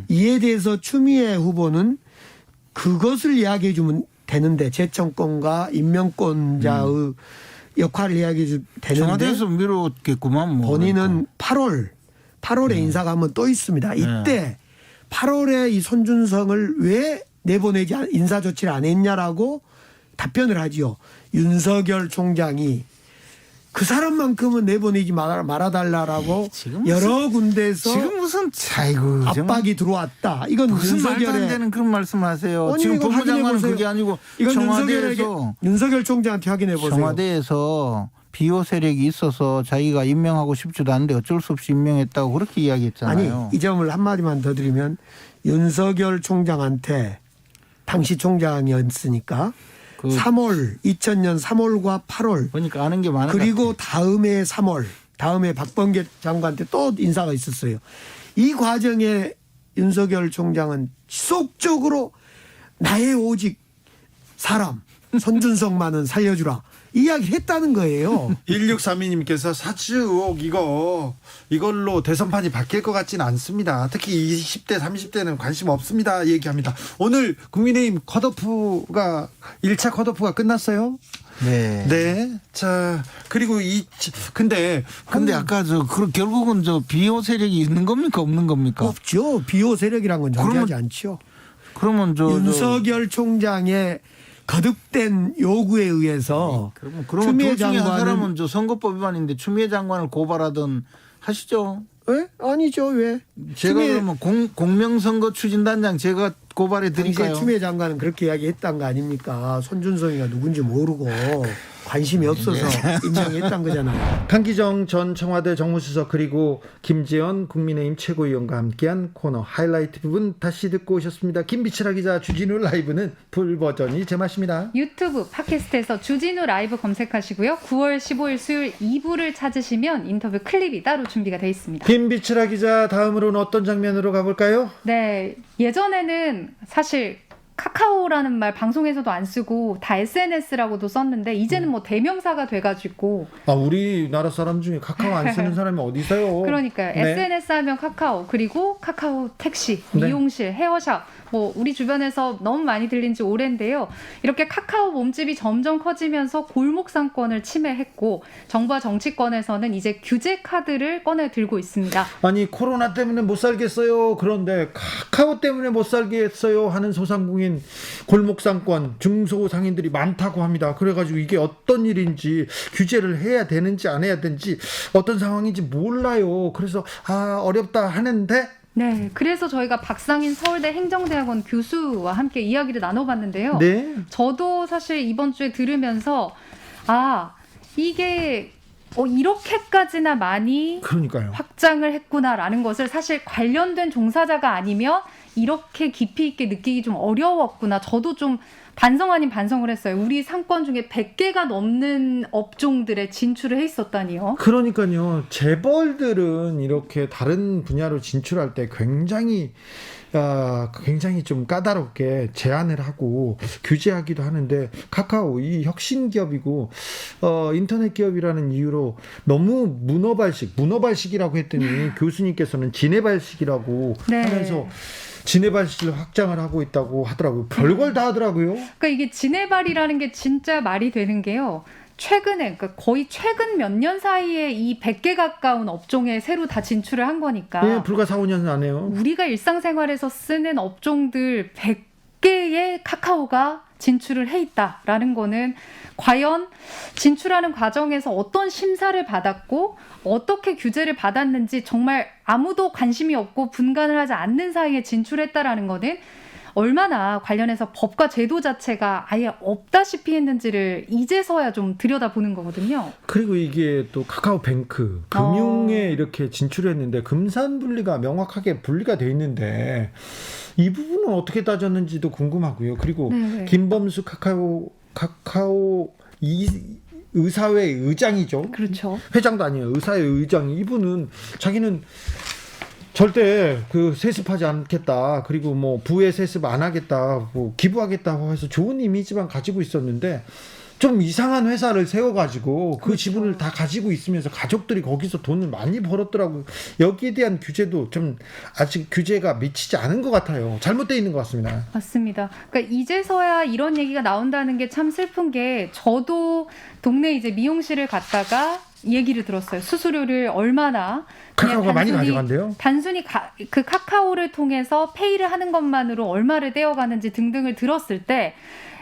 이에 대해서 추미애 후보는 그것을 이야기해 주면 되는데 제청권과 임명권자의 역할을 이야기해 주면 되는데 청와대에서 미뤘겠구만. 뭐 본인은 8월에 인사가 한번 또 있습니다. 이때 8월에 이 손준성을 왜 내보내지 인사 조치를 안 했냐라고 답변을 하지요. 윤석열 총장이 그 사람만큼은 내보내지 말아달라고 여러 군데에서 지금 무슨 아이고 압박이 들어왔다. 이건 무슨 말도 안 윤석열의 되는 그런 말씀하세요. 아니, 지금 이거 법무장관은 확인해보세요. 그게 아니고 이건 청와대에서 윤석열 총장한테 확인해 보세요. 청와대에서 비호 세력이 있어서 자기가 임명하고 싶지도 않은데 어쩔 수 없이 임명했다고 그렇게 이야기했잖아요. 아니 이 점을 한마디만 더 드리면 윤석열 총장한테 당시 총장이었으니까 2000년 3월과 8월 그러니까 아는 게 많은 그리고 다음해 3월 다음에 박범계 장관한테 또 인사가 있었어요. 이 과정에 윤석열 총장은 지속적으로 나의 오직 사람 손준성만은 살려주라 이야기를 했다는 거예요. 1632님께서 사주 의혹 이걸로 대선판이 바뀔 것 같지는 않습니다. 특히 20대 30대는 관심 없습니다 얘기합니다. 오늘 국민의힘 컷오프가 1차 컷오프가 끝났어요. 네. 자 그리고 근데 아까 결국은 비호 세력이 있는 겁니까 없는 겁니까? 없죠. 비호 세력이란 건 존재하지 않죠. 그러면 윤석열 총장의 거듭된 요구에 의해서 그러면 추미애 둘 중에 한 장관은 사람은 선거법 위반인데 추미애 장관을 고발하든 하시죠. 왜? 아니죠. 왜? 제가 그러면 공명선거 추진단장 제가 고발해 드릴까요? 당시에 추미애 장관은 그렇게 이야기했던 거 아닙니까? 손준성이가 누군지 모르고 관심이 없어서 임명했던 거잖아요. 강기정 전 청와대 정무수석 그리고 김재원 국민의힘 최고위원과 함께한 코너 하이라이트 부분 다시 듣고 오셨습니다. 김비치라 기자 주진우 라이브는 풀 버전이 제맛입니다. 유튜브 팟캐스트에서 주진우 라이브 검색하시고요. 9월 15일 수요일 2부를 찾으시면 인터뷰 클립이 따로 준비가 되어 있습니다. 김비치라 기자 다음으로는 어떤 장면으로 가볼까요? 네, 예전에는 사실 카카오라는 말 방송에서도 안 쓰고 다 SNS라고도 썼는데 이제는 뭐 대명사가 돼가지고 우리나라 사람 중에 카카오 안 쓰는 사람이 어디 있어요? 그러니까요. 네. SNS 하면 카카오 그리고 카카오 택시, 네. 미용실, 헤어샵 뭐 우리 주변에서 너무 많이 들린 지 오랜데요. 이렇게 카카오 몸집이 점점 커지면서 골목 상권을 침해했고 정부와 정치권에서는 이제 규제 카드를 꺼내 들고 있습니다. 아니 코로나 때문에 못 살겠어요. 그런데 카카오 때문에 못 살겠어요 하는 소상공인 골목상권 중소상인들이 많다고 합니다. 그래가지고 이게 어떤 일인지 규제를 해야 되는지 안 해야 되는지 어떤 상황인지 몰라요. 그래서 어렵다 하는데 네, 그래서 저희가 박상인 서울대 행정대학원 교수와 함께 이야기를 나눠봤는데요. 네. 저도 사실 이번 주에 들으면서 이게 이렇게까지나 많이 그러니까요. 확장을 했구나라는 것을 사실 관련된 종사자가 아니면 이렇게 깊이 있게 느끼기 좀 어려웠구나. 저도 좀 반성 아닌 반성을 했어요. 우리 상권 중에 100개가 넘는 업종들에 진출을 해 있었다니요. 그러니까요. 재벌들은 이렇게 다른 분야로 진출할 때 굉장히 좀 까다롭게 제한을 하고 규제하기도 하는데 카카오 이 혁신 기업이고 인터넷 기업이라는 이유로 너무 문어발식이라고 했더니 교수님께서는 지네발식이라고 네. 하면서 지네발식을 확장을 하고 있다고 하더라고요. 별걸 다 하더라고요. 그러니까 이게 지네발이라는 게 진짜 말이 되는 게요. 최근에, 그러니까 거의 최근 몇 년 사이에 이 100개 가까운 업종에 새로 다 진출을 한 거니까. 예, 불과 4, 5년 안에요. 우리가 일상생활에서 쓰는 업종들 100개의 카카오가 진출을 해 있다라는 거는 과연 진출하는 과정에서 어떤 심사를 받았고 어떻게 규제를 받았는지 정말 아무도 관심이 없고 분간을 하지 않는 사이에 진출했다라는 거는 얼마나 관련해서 법과 제도 자체가 아예 없다시피 했는지를 이제서야 좀 들여다보는 거거든요. 그리고 이게 또 카카오뱅크 금융에 이렇게 진출했는데 금산분리가 명확하게 분리가 돼 있는데 이 부분은 어떻게 따졌는지도 궁금하고요. 그리고 네. 김범수 카카오 의사회 의장이죠. 그렇죠. 회장도 아니에요. 의사회 의장이 이분은 자기는 절대 그 세습하지 않겠다. 그리고 뭐 부의 세습 안 하겠다. 뭐 기부하겠다고 해서 좋은 이미지만 가지고 있었는데 좀 이상한 회사를 세워가지고 그 지분을 다 가지고 있으면서 가족들이 거기서 돈을 많이 벌었더라고요. 여기에 대한 규제도 좀 아직 규제가 미치지 않은 것 같아요. 잘못되어 있는 것 같습니다. 맞습니다. 그러니까 이제서야 이런 얘기가 나온다는 게 참 슬픈 게 저도 동네 이제 미용실을 갔다가 얘기를 들었어요. 수수료를 얼마나 그냥 카카오가 많이 가져간대요? 단순히 그 카카오를 통해서 페이를 하는 것만으로 얼마를 떼어가는지 등등을 들었을 때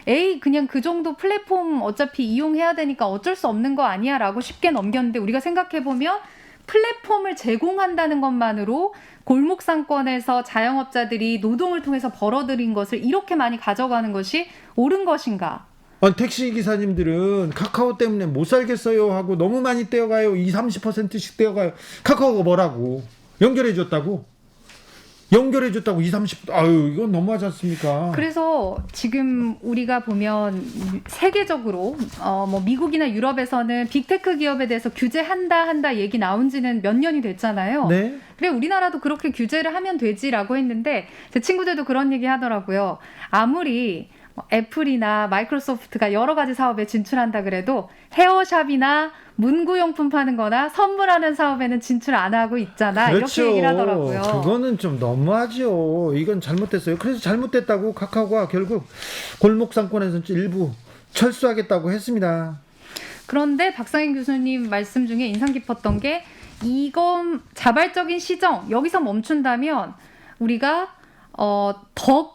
에이 그냥 그 정도 플랫폼 어차피 이용해야 되니까 어쩔 수 없는 거 아니야 라고 쉽게 넘겼는데 우리가 생각해보면 플랫폼을 제공한다는 것만으로 골목 상권에서 자영업자들이 노동을 통해서 벌어들인 것을 이렇게 많이 가져가는 것이 옳은 것인가? 아니, 택시 기사님들은 카카오 때문에 못 살겠어요 하고 너무 많이 떼어가요. 20-30%씩 떼어가요. 카카오가 뭐라고? 연결해줬다고 20, 30%. 아유, 이건 너무하지 않습니까? 그래서 지금 우리가 보면 세계적으로 뭐 미국이나 유럽에서는 빅테크 기업에 대해서 규제한다 얘기 나온 지는 몇 년이 됐잖아요. 네. 그래 우리나라도 그렇게 규제를 하면 되지라고 했는데 제 친구들도 그런 얘기 하더라고요. 아무리 애플이나 마이크로소프트가 여러 가지 사업에 진출한다 그래도 헤어샵이나 문구용품 파는 거나 선물하는 사업에는 진출 안 하고 있잖아. 그렇죠. 이렇게 얘기를 하더라고요. 그거는 좀 너무하죠. 이건 잘못됐어요. 그래서 잘못됐다고 카카오가 결국 골목 상권에서 일부 철수하겠다고 했습니다. 그런데 박상인 교수님 말씀 중에 인상 깊었던 게 이건 자발적인 시정 여기서 멈춘다면 우리가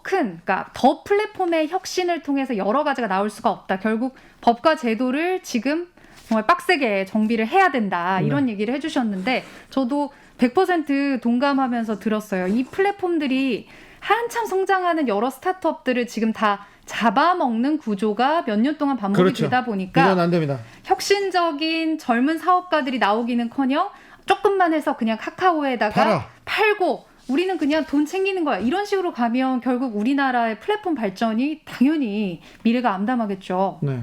그러니까 더 플랫폼의 혁신을 통해서 여러 가지가 나올 수가 없다. 결국 법과 제도를 지금 정말 빡세게 정비를 해야 된다. 이런 얘기를 해주셨는데 저도 100% 동감하면서 들었어요. 이 플랫폼들이 한참 성장하는 여러 스타트업들을 지금 다 잡아먹는 구조가 몇 년 동안 반복이 그렇죠. 되다 보니까 이건 안 됩니다. 혁신적인 젊은 사업가들이 나오기는커녕 조금만 해서 그냥 카카오에다가 팔고 우리는 그냥 돈 챙기는 거야. 이런 식으로 가면 결국 우리나라의 플랫폼 발전이 당연히 미래가 암담하겠죠. 네.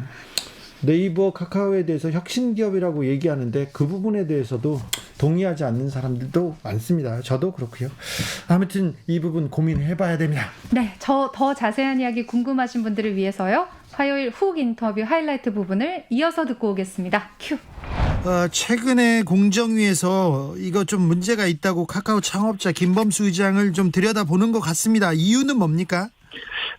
네이버 카카오에 대해서 혁신기업이라고 얘기하는데 그 부분에 대해서도 동의하지 않는 사람들도 많습니다. 저도 그렇고요. 아무튼 이 부분 고민해봐야 됩니다. 네, 저 더 자세한 이야기 궁금하신 분들을 위해서요. 화요일 훅 인터뷰 하이라이트 부분을 이어서 듣고 오겠습니다. 큐. 최근에 공정위에서 이거 좀 문제가 있다고 카카오 창업자 김범수 의장을 좀 들여다보는 것 같습니다. 이유는 뭡니까?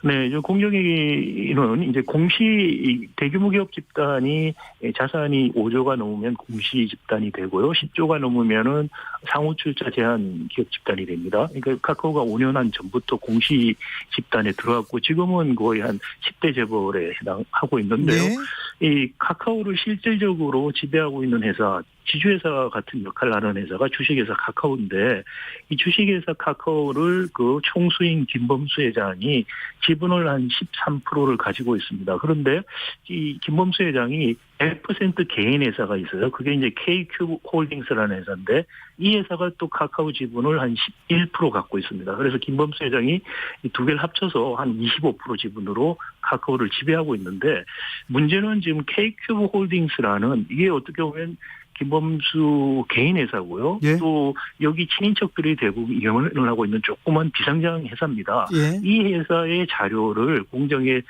네, 공정위는 이제 공시 대규모 기업 집단이 자산이 5조가 넘으면 공시 집단이 되고요. 10조가 넘으면은 상호 출자 제한 기업 집단이 됩니다. 그러니까 카카오가 5년 한 전부터 공시 집단에 들어왔고 지금은 거의 한 10대 재벌에 해당하고 있는데요. 네. 이 카카오를 실질적으로 지배하고 있는 회사, 지주회사 같은 역할을 하는 회사가 주식회사 카카오인데 이 주식회사 카카오를 그 총수인 김범수 회장이 지분을 한 13%를 가지고 있습니다. 그런데 이 김범수 회장이 100% 개인 회사가 있어요. 그게 이제 KQ 홀딩스라는 회사인데 이 회사가 또 카카오 지분을 한 11% 갖고 있습니다. 그래서 김범수 회장이 이 두 개를 합쳐서 한 25% 지분으로 카카오를 지배하고 있는데 문제는 지금 KQ 홀딩스라는 이게 어떻게 보면 김범수 개인 회사고요. 예. 또 여기 친인척들이 대부분 이용을 하고 있는 조그만 비상장 회사입니다. 예. 이 회사의 자료를 공정에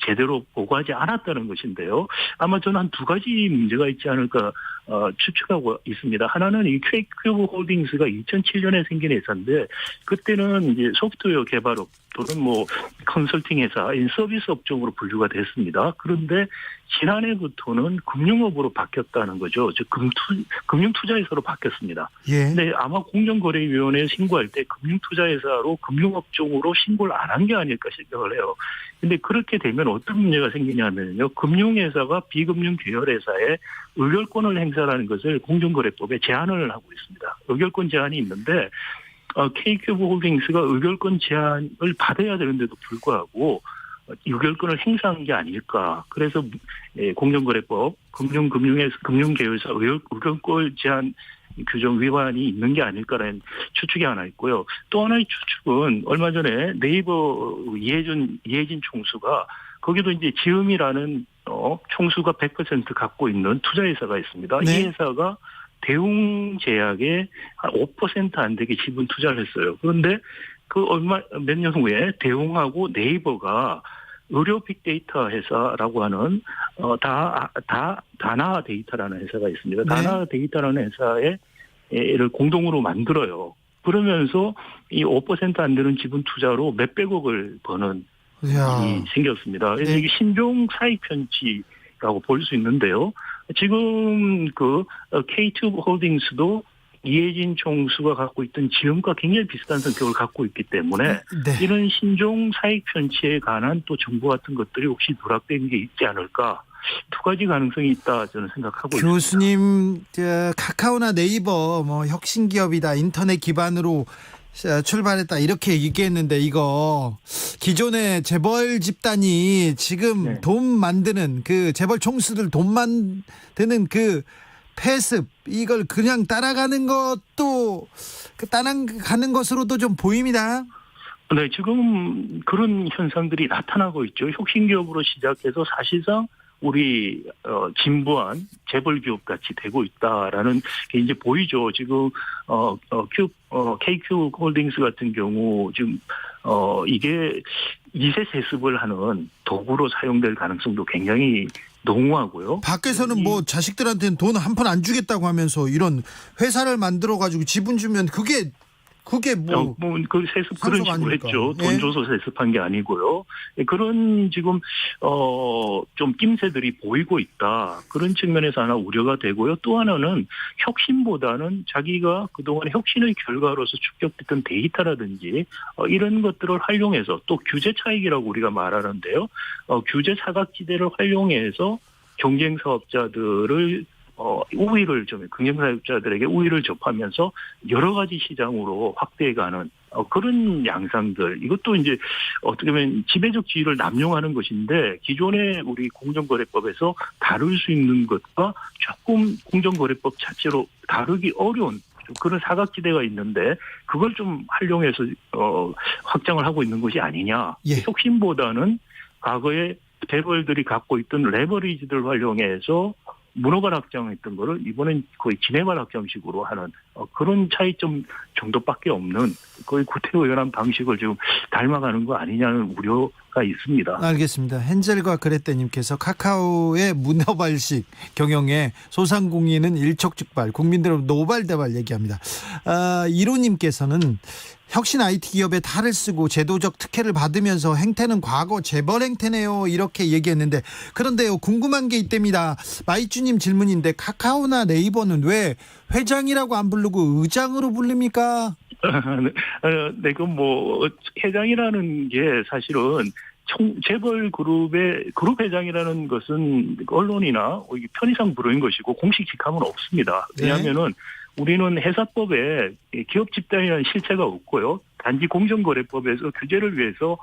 제대로 보고하지 않았다는 것인데요. 아마 저는 한 두 가지 문제가 있지 않을까 추측하고 있습니다. 하나는 이 KQ 홀딩스가 2007년에 생긴 회사인데 그때는 이제 소프트웨어 개발업 또는 뭐 컨설팅 회사, 서비스 업종으로 분류가 됐습니다. 그런데 지난해부터는 금융업으로 바뀌었다는 거죠. 즉 금융투자회사로 바뀌었습니다. 예. 근데 아마 공정거래위원회에 신고할 때 금융투자회사로 금융업종으로 신고를 안 한 게 아닐까 생각을 해요. 근데 그렇게 되면 어떤 문제가 생기냐면요. 금융회사가 비금융 계열회사에 의결권을 행사하는 것을 공정거래법에 제한을 하고 있습니다. 의결권 제한이 있는데 KQ 홀딩스가 의결권 제한을 받아야 되는데도 불구하고 의결권을 행사한 게 아닐까. 그래서 공정거래법 금융계열사 의결권 제한 규정 위반이 있는 게 아닐까라는 추측이 하나 있고요. 또 하나의 추측은 얼마 전에 네이버 이혜진 총수가 거기도 이제 지음이라는 총수가 100% 갖고 있는 투자회사가 있습니다. 네. 이 회사가 대웅제약에 한 5% 안 되게 지분 투자를 했어요. 그런데 그 몇 년 후에 대웅하고 네이버가 의료 빅데이터 회사라고 하는 다나 데이터라는 회사가 있습니다. 네. 다나 데이터라는 회사를 공동으로 만들어요. 그러면서 이 5% 안 되는 지분 투자로 몇백억을 버는 일이 생겼습니다. 그래서 네. 이게 신종 사익 편취라고 볼 수 있는데요. 지금 그 K2 홀딩스도 이혜진 총수가 갖고 있던 지음과 굉장히 비슷한 성격을 갖고 있기 때문에 네. 이런 신종 사익 편취에 관한 또 정보 같은 것들이 혹시 누락된 게 있지 않을까. 두 가지 가능성이 있다 저는 생각하고 있습니다. 교수님, 카카오나 네이버 뭐 혁신 기업이다, 인터넷 기반으로 출발했다 이렇게 얘기했는데 이거 기존의 재벌 집단이 지금 네. 돈 만드는 그 재벌 총수들 돈 만드는 그 패습 이걸 그냥 따라가는 것도 따라가는 것으로도 좀 보입니다. 네, 지금 그런 현상들이 나타나고 있죠. 혁신기업으로 시작해서 사실상 우리 진부한 재벌 기업 같이 되고 있다라는 게 이제 보이죠. 지금 KQ 홀딩스 같은 경우 지금 이게 2세 세습을 하는 도구로 사용될 가능성도 굉장히 농후하고요. 밖에서는 뭐 자식들한테는 돈 한 푼 안 주겠다고 하면서 이런 회사를 만들어 가지고 지분 주면 그게 뭐 그 세습 그런 식으로 아닙니까? 했죠. 예. 돈 줘서 세습한 게 아니고요. 그런 지금 좀 낌새들이 보이고 있다. 그런 측면에서 하나 우려가 되고요. 또 하나는 혁신보다는 자기가 그동안 혁신의 결과로서 축적됐던 데이터라든지 이런 것들을 활용해서 또 규제 차익이라고 우리가 말하는데요. 규제 사각지대를 활용해서 경쟁 사업자들을 우위를 좀 경쟁사업자들에게 우위를 접하면서 여러 가지 시장으로 확대해가는 그런 양상들 이것도 이제 어떻게 보면 지배적 지위를 남용하는 것인데 기존의 우리 공정거래법에서 다룰 수 있는 것과 조금 공정거래법 자체로 다루기 어려운 그런 사각지대가 있는데 그걸 좀 활용해서 확장을 하고 있는 것이 아니냐. 예. 혁신보다는 과거에 재벌들이 갖고 있던 레버리지를 활용해서 문어발 확장했던 거를 이번엔 거의 지네발 확장식으로 하는 그런 차이점 정도밖에 없는 거의 구태의연한 방식을 지금 닮아가는 거 아니냐는 우려가 있습니다. 알겠습니다. 헨젤과 그레테님께서 카카오의 문어발식 경영에 소상공인은 일촉즉발, 국민들은 노발대발 얘기합니다. 이로님께서는 혁신 IT 기업에 탈을 쓰고 제도적 특혜를 받으면서 행태는 과거 재벌 행태네요 이렇게 얘기했는데 그런데요 궁금한 게 있답니다. 마이쭈님 질문인데 카카오나 네이버는 왜 회장이라고 안 부르고 의장으로 부릅니까? 네, 그럼 뭐 회장이라는 게 사실은 재벌 그룹의 그룹 회장이라는 것은 언론이나 편의상 부르는 것이고 공식 직함은 없습니다. 왜냐하면은 우리는 회사법에 기업 집단이라는 실체가 없고요. 단지 공정거래법에서 규제를 위해서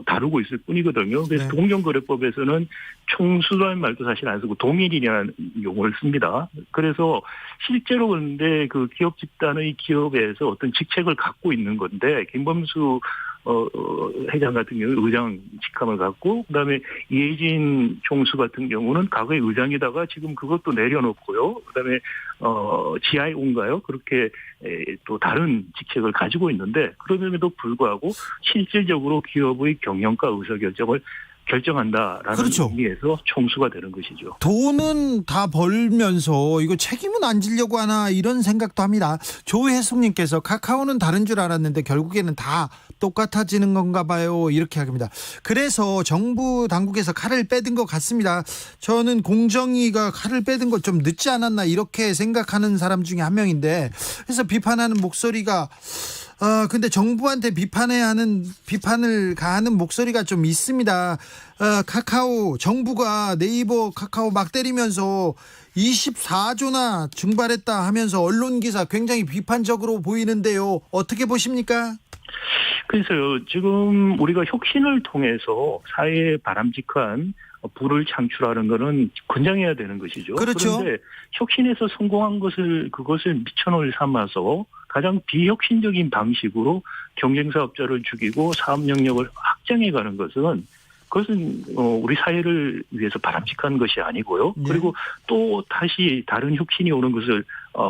다루고 있을 뿐이거든요. 그래서 네. 공정거래법에서는 총수라는 말도 사실 안 쓰고 동일이라는 용어를 씁니다. 그래서 실제로 그런데 그 기업 집단의 기업에서 어떤 직책을 갖고 있는 건데 김범수 회장 같은 경우는 의장 직함을 갖고 그다음에 이혜진 총수 같은 경우는 과거에 의장에다가 지금 그것도 내려놓고요. 그다음에 GIO인가요? 그렇게 또 다른 직책을 가지고 있는데 그럼에도 불구하고 실질적으로 기업의 경영과 의사결정을 결정한다라는 그렇죠. 의미에서 총수가 되는 것이죠. 돈은 다 벌면서 이거 책임은 안 지려고 하나 이런 생각도 합니다. 조혜숙님께서 카카오는 다른 줄 알았는데 결국에는 다 똑같아지는 건가 봐요. 이렇게 합니다. 그래서 정부 당국에서 칼을 빼든 것 같습니다. 저는 공정위가 칼을 빼든 것 좀 늦지 않았나 이렇게 생각하는 사람 중에 한 명인데 그래서 비판하는 목소리가 근데 정부한테 비판을 가하는 목소리가 좀 있습니다. 카카오, 정부가 네이버 카카오 막 때리면서 24조나 증발했다 하면서 언론 기사 굉장히 비판적으로 보이는데요. 어떻게 보십니까? 그래서요, 지금 우리가 혁신을 통해서 사회에 바람직한 부를 창출하는 것은 권장해야 되는 것이죠. 그렇죠. 그런데 혁신에서 성공한 그것을 미천을 삼아서 가장 비혁신적인 방식으로 경쟁사업자를 죽이고 사업 영역을 확장해가는 그것은 우리 사회를 위해서 바람직한 것이 아니고요. 네. 그리고 또 다시 다른 혁신이 오는 것을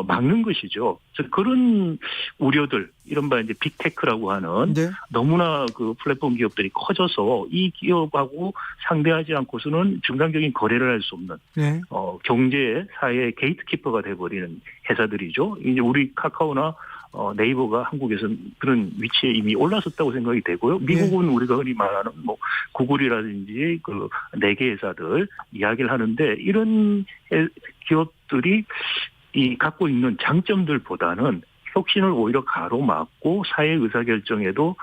막는 것이죠. 그래서 그런 우려들, 이른바 이제 빅테크라고 하는 네. 너무나 그 플랫폼 기업들이 커져서 이 기업하고 상대하지 않고서는 정상적인 거래를 할 수 없는 네. 경제 사회의 게이트키퍼가 돼버리는 회사들이죠. 이제 우리 카카오나 네이버가 한국에서는 그런 위치에 이미 올라섰다고 생각이 되고요. 미국은 우리가 흔히 말하는 뭐 구글이라든지 그 4개 회사들 이야기를 하는데 이런 기업들이 갖고 있는 장점들보다는 혁신을 오히려 가로막고 사회 의사결정에도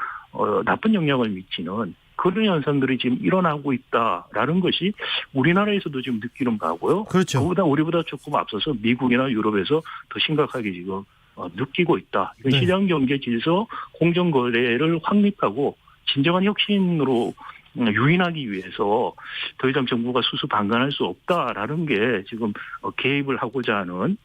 나쁜 영향을 미치는 그런 현상들이 지금 일어나고 있다라는 것이 우리나라에서도 지금 느끼는 바고요. 그렇죠. 그보다 우리보다 조금 앞서서 미국이나 유럽에서 더 심각하게 지금 느끼고 있다. 이건 네. 시장경제 질서, 공정거래를 확립하고 진정한 혁신으로 유인하기 위해서 더 이상 정부가 수수방관할 수 없다라는 게 지금 개입을 하고자 하는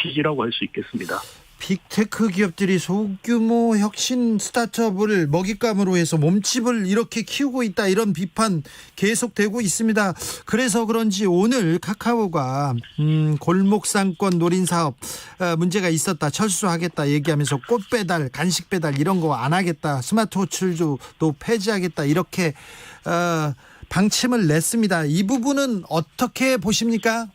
취지라고 할 수 있겠습니다. 빅테크 기업들이 소규모 혁신 스타트업을 먹잇감으로 해서 몸집을 이렇게 키우고 있다 이런 비판 계속되고 있습니다. 그래서 그런지 오늘 카카오가 골목상권 노린 사업 문제가 있었다 철수하겠다 얘기하면서 꽃 배달 간식 배달 이런 거 안 하겠다 스마트 호출도 또 폐지하겠다 이렇게 방침을 냈습니다. 이 부분은 어떻게 보십니까?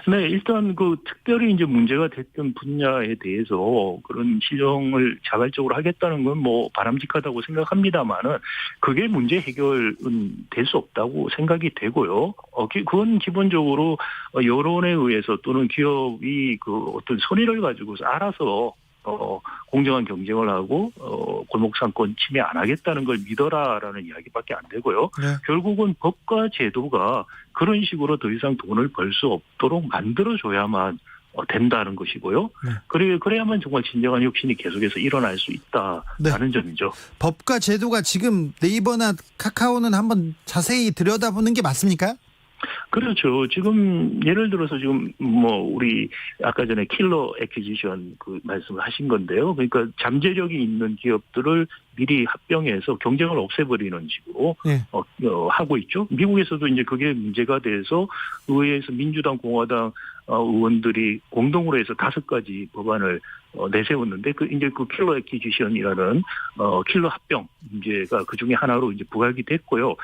네, 일단 특별히 이제 문제가 됐던 분야에 대해서 그런 시정을 자발적으로 하겠다는 건 뭐 바람직하다고 생각합니다만은 그게 문제 해결은 될 수 없다고 생각이 되고요. 그건 기본적으로 여론에 의해서 또는 기업이 어떤 선의를 가지고서 알아서 공정한 경쟁을 하고 골목상권 침해 안 하겠다는 걸 믿어라라는 이야기밖에 안 되고요. 네. 결국은 법과 제도가 그런 식으로 더 이상 돈을 벌 수 없도록 만들어줘야만 된다는 것이고요. 네. 그래야만 정말 진정한 혁신이 계속해서 일어날 수 있다라는 점이죠. 법과 제도가 지금 네이버나 카카오는 한번 자세히 들여다보는 게 맞습니까? 그렇죠. 지금 예를 들어서 지금 우리 아까 전에 킬러 애퀴지션 말씀을 하신 건데요. 그러니까 잠재력이 있는 기업들을 미리 합병해서 경쟁을 없애버리는 식으로 네. 하고 있죠. 미국에서도 이제 그게 문제가 돼서 의회에서 민주당, 공화당 의원들이 공동으로 해서 5가지 법안을 내세웠는데 이제 킬러 애퀴지션이라는 킬러 합병 문제가 그 중에 하나로 이제 부각이 됐고요.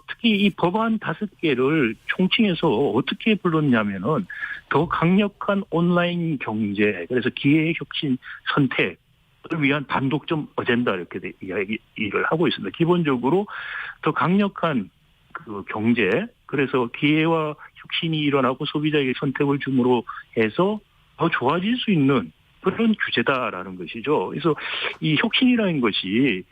특히 이 법안 5개를 총칭해서 어떻게 불렀냐면은 더 강력한 온라인 경제, 그래서 기회의 혁신 선택 을 위한 단독점 어젠다 이렇게 이야기를 하고 있습니다. 기본적으로 더 강력한 경제, 그래서 기회와 혁신이 일어나고 소비자에게 선택을 줌으로 해서 더 좋아질 수 있는 그런 규제다라는 것이죠. 그래서 이 혁신이라는 것이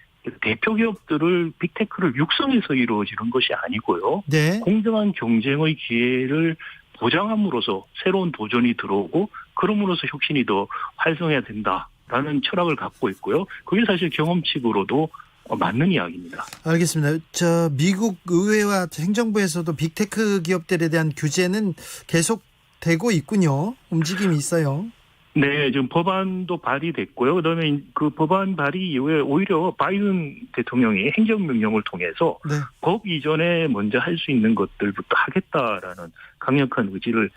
대표 기업들을 빅테크를 육성해서 이루어지는 것이 아니고요. 네. 공정한 경쟁의 기회를 보장함으로써 새로운 도전이 들어오고 그럼으로써 혁신이 더 활성해야 된다라는 철학을 갖고 있고요. 그게 사실 경험칙으로도 맞는 이야기입니다. 알겠습니다. 저 미국 의회와 행정부에서도 빅테크 기업들에 대한 규제는 계속되고 있군요. 움직임이 있어요. 네, 지금 법안도 발의됐고요. 그다음에 그 법안 발의 이후에 오히려 바이든 대통령이 행정명령을 통해서 네. 법 이전에 먼저 할 수 있는 것들부터 하겠다라는 강력한 의지를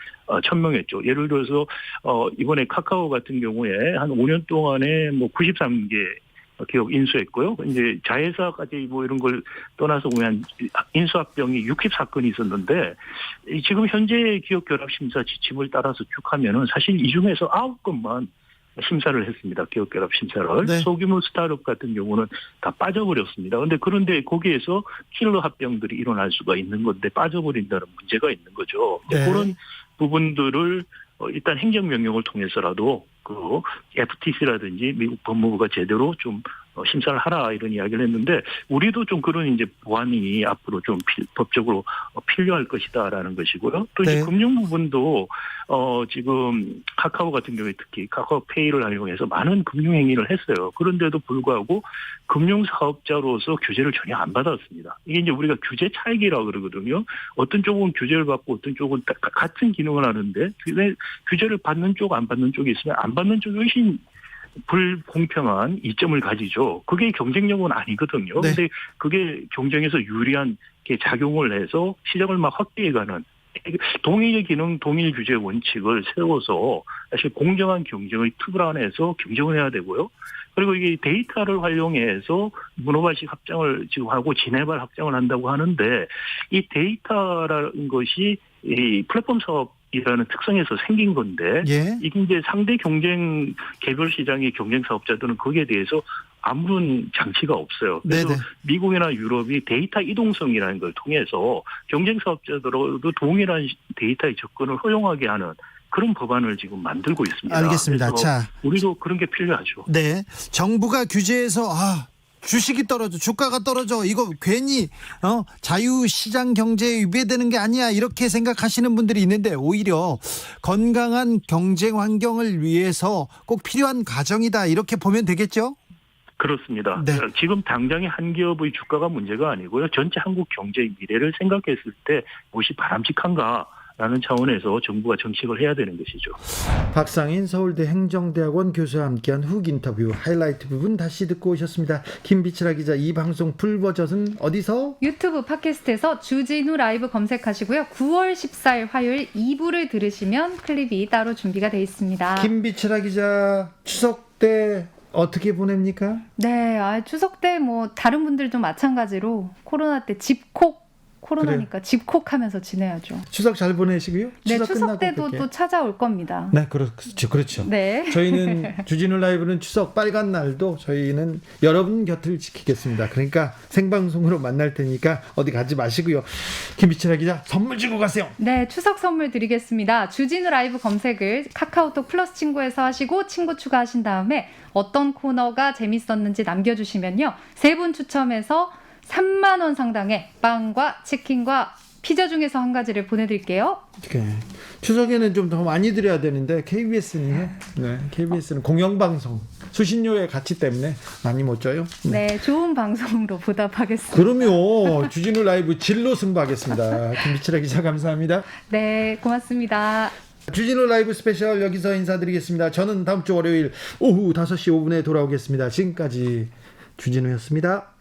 천명했죠. 예를 들어서 이번에 카카오 같은 경우에 한 5년 동안에 뭐 93개 기업 인수했고요. 이제 자회사까지 뭐 이런 걸 떠나서 보면 인수합병이 60사건이 있었는데 지금 현재 기업 결합 심사 지침을 따라서 쭉 하면은 사실 이 중에서 9건만 심사를 했습니다. 기업 결합 심사를. 네. 소규모 스타트업 같은 경우는 다 빠져버렸습니다. 그런데 거기에서 킬러 합병들이 일어날 수가 있는 건데 빠져버린다는 문제가 있는 거죠. 네. 그런 부분들을 일단 행정명령을 통해서라도 그 FTC라든지 미국 법무부가 제대로 좀 심사를 하라 이런 이야기를 했는데 우리도 좀 그런 이제 보완이 앞으로 좀 법적으로 필요할 것이다라는 것이고요. 또 이제 네. 금융 부분도 지금 카카오 같은 경우에 특히 카카오페이를 활용해서 많은 금융 행위를 했어요. 그런데도 불구하고 금융 사업자로서 규제를 전혀 안 받았습니다. 이게 이제 우리가 규제 차익이라고 그러거든요. 어떤 쪽은 규제를 받고 어떤 쪽은 같은 기능을 하는데 규제를 받는 쪽 안 받는 쪽이 있으면 안 받는 쪽이 훨씬 불공평한 이점을 가지죠. 그게 경쟁력은 아니거든요. 네. 근데 그게 경쟁에서 유리한 게 작용을 해서 시장을 막 확대해가는 동일 기능, 동일 규제 원칙을 세워서 사실 공정한 경쟁의 틀 안에서 경쟁을 해야 되고요. 그리고 이게 데이터를 활용해서 문어발식 확장을 지금 하고 진해발 확장을 한다고 하는데 이 데이터라는 것이 이 플랫폼 사업이라는 특성에서 생긴 건데 예. 이게 이제 상대 경쟁 개별 시장의 경쟁 사업자들은 거기에 대해서 아무런 장치가 없어요. 그래서 네네. 미국이나 유럽이 데이터 이동성이라는 걸 통해서 경쟁 사업자들도 동일한 데이터의 접근을 허용하게 하는 그런 법안을 지금 만들고 있습니다. 알겠습니다. 그래서 자, 우리도 그런 게 필요하죠. 네. 정부가 규제해서 주식이 떨어져, 주가가 떨어져, 이거 괜히 자유시장 경제에 위배되는 게 아니야 이렇게 생각하시는 분들이 있는데 오히려 건강한 경쟁 환경을 위해서 꼭 필요한 과정이다 이렇게 보면 되겠죠? 그렇습니다. 네. 지금 당장의 한 기업의 주가가 문제가 아니고요. 전체 한국 경제의 미래를 생각했을 때 무엇이 바람직한가라는 차원에서 정부가 정책을 해야 되는 것이죠. 박상인 서울대 행정대학원 교수와 함께한 훅 인터뷰 하이라이트 부분 다시 듣고 오셨습니다. 김비치라 기자, 이 방송 풀버전은 어디서? 유튜브 팟캐스트에서 주진우 라이브 검색하시고요. 9월 14일 화요일 2부를 들으시면 클립이 따로 준비가 되어 있습니다. 김비치라 기자, 추석 때 어떻게 보냅니까? 네, 추석 때 뭐 다른 분들도 마찬가지로 코로나 때 코로나니까 집콕하면서 지내야죠. 추석 잘 보내시고요. 네, 추석 끝나고 때도 그렇게. 또 찾아올 겁니다. 네, 그렇죠. 네. 저희는 주진우 라이브는 추석 빨간 날도 저희는 여러분 곁을 지키겠습니다. 그러니까 생방송으로 만날 테니까 어디 가지 마시고요. 김비치라 기자, 선물 주고 가세요. 네, 추석 선물 드리겠습니다. 주진우 라이브 검색을 카카오톡 플러스 친구에서 하시고 친구 추가하신 다음에 어떤 코너가 재밌었는지 남겨주시면요. 3분 추첨해서 3만 원 상당의 빵과 치킨과 피자 중에서 한 가지를 보내드릴게요. 네. 추석에는 좀 더 많이 드려야 되는데 KBS는 공영방송 수신료의 가치 때문에 많이 못 줘요. 네, 좋은 방송으로 보답하겠습니다. 그럼요. 주진우 라이브 진로 승부하겠습니다. 김비치라 기자 감사합니다. 네, 고맙습니다. 주진우 라이브 스페셜 여기서 인사드리겠습니다. 저는 다음 주 월요일 오후 5시 5분에 돌아오겠습니다. 지금까지 주진우였습니다.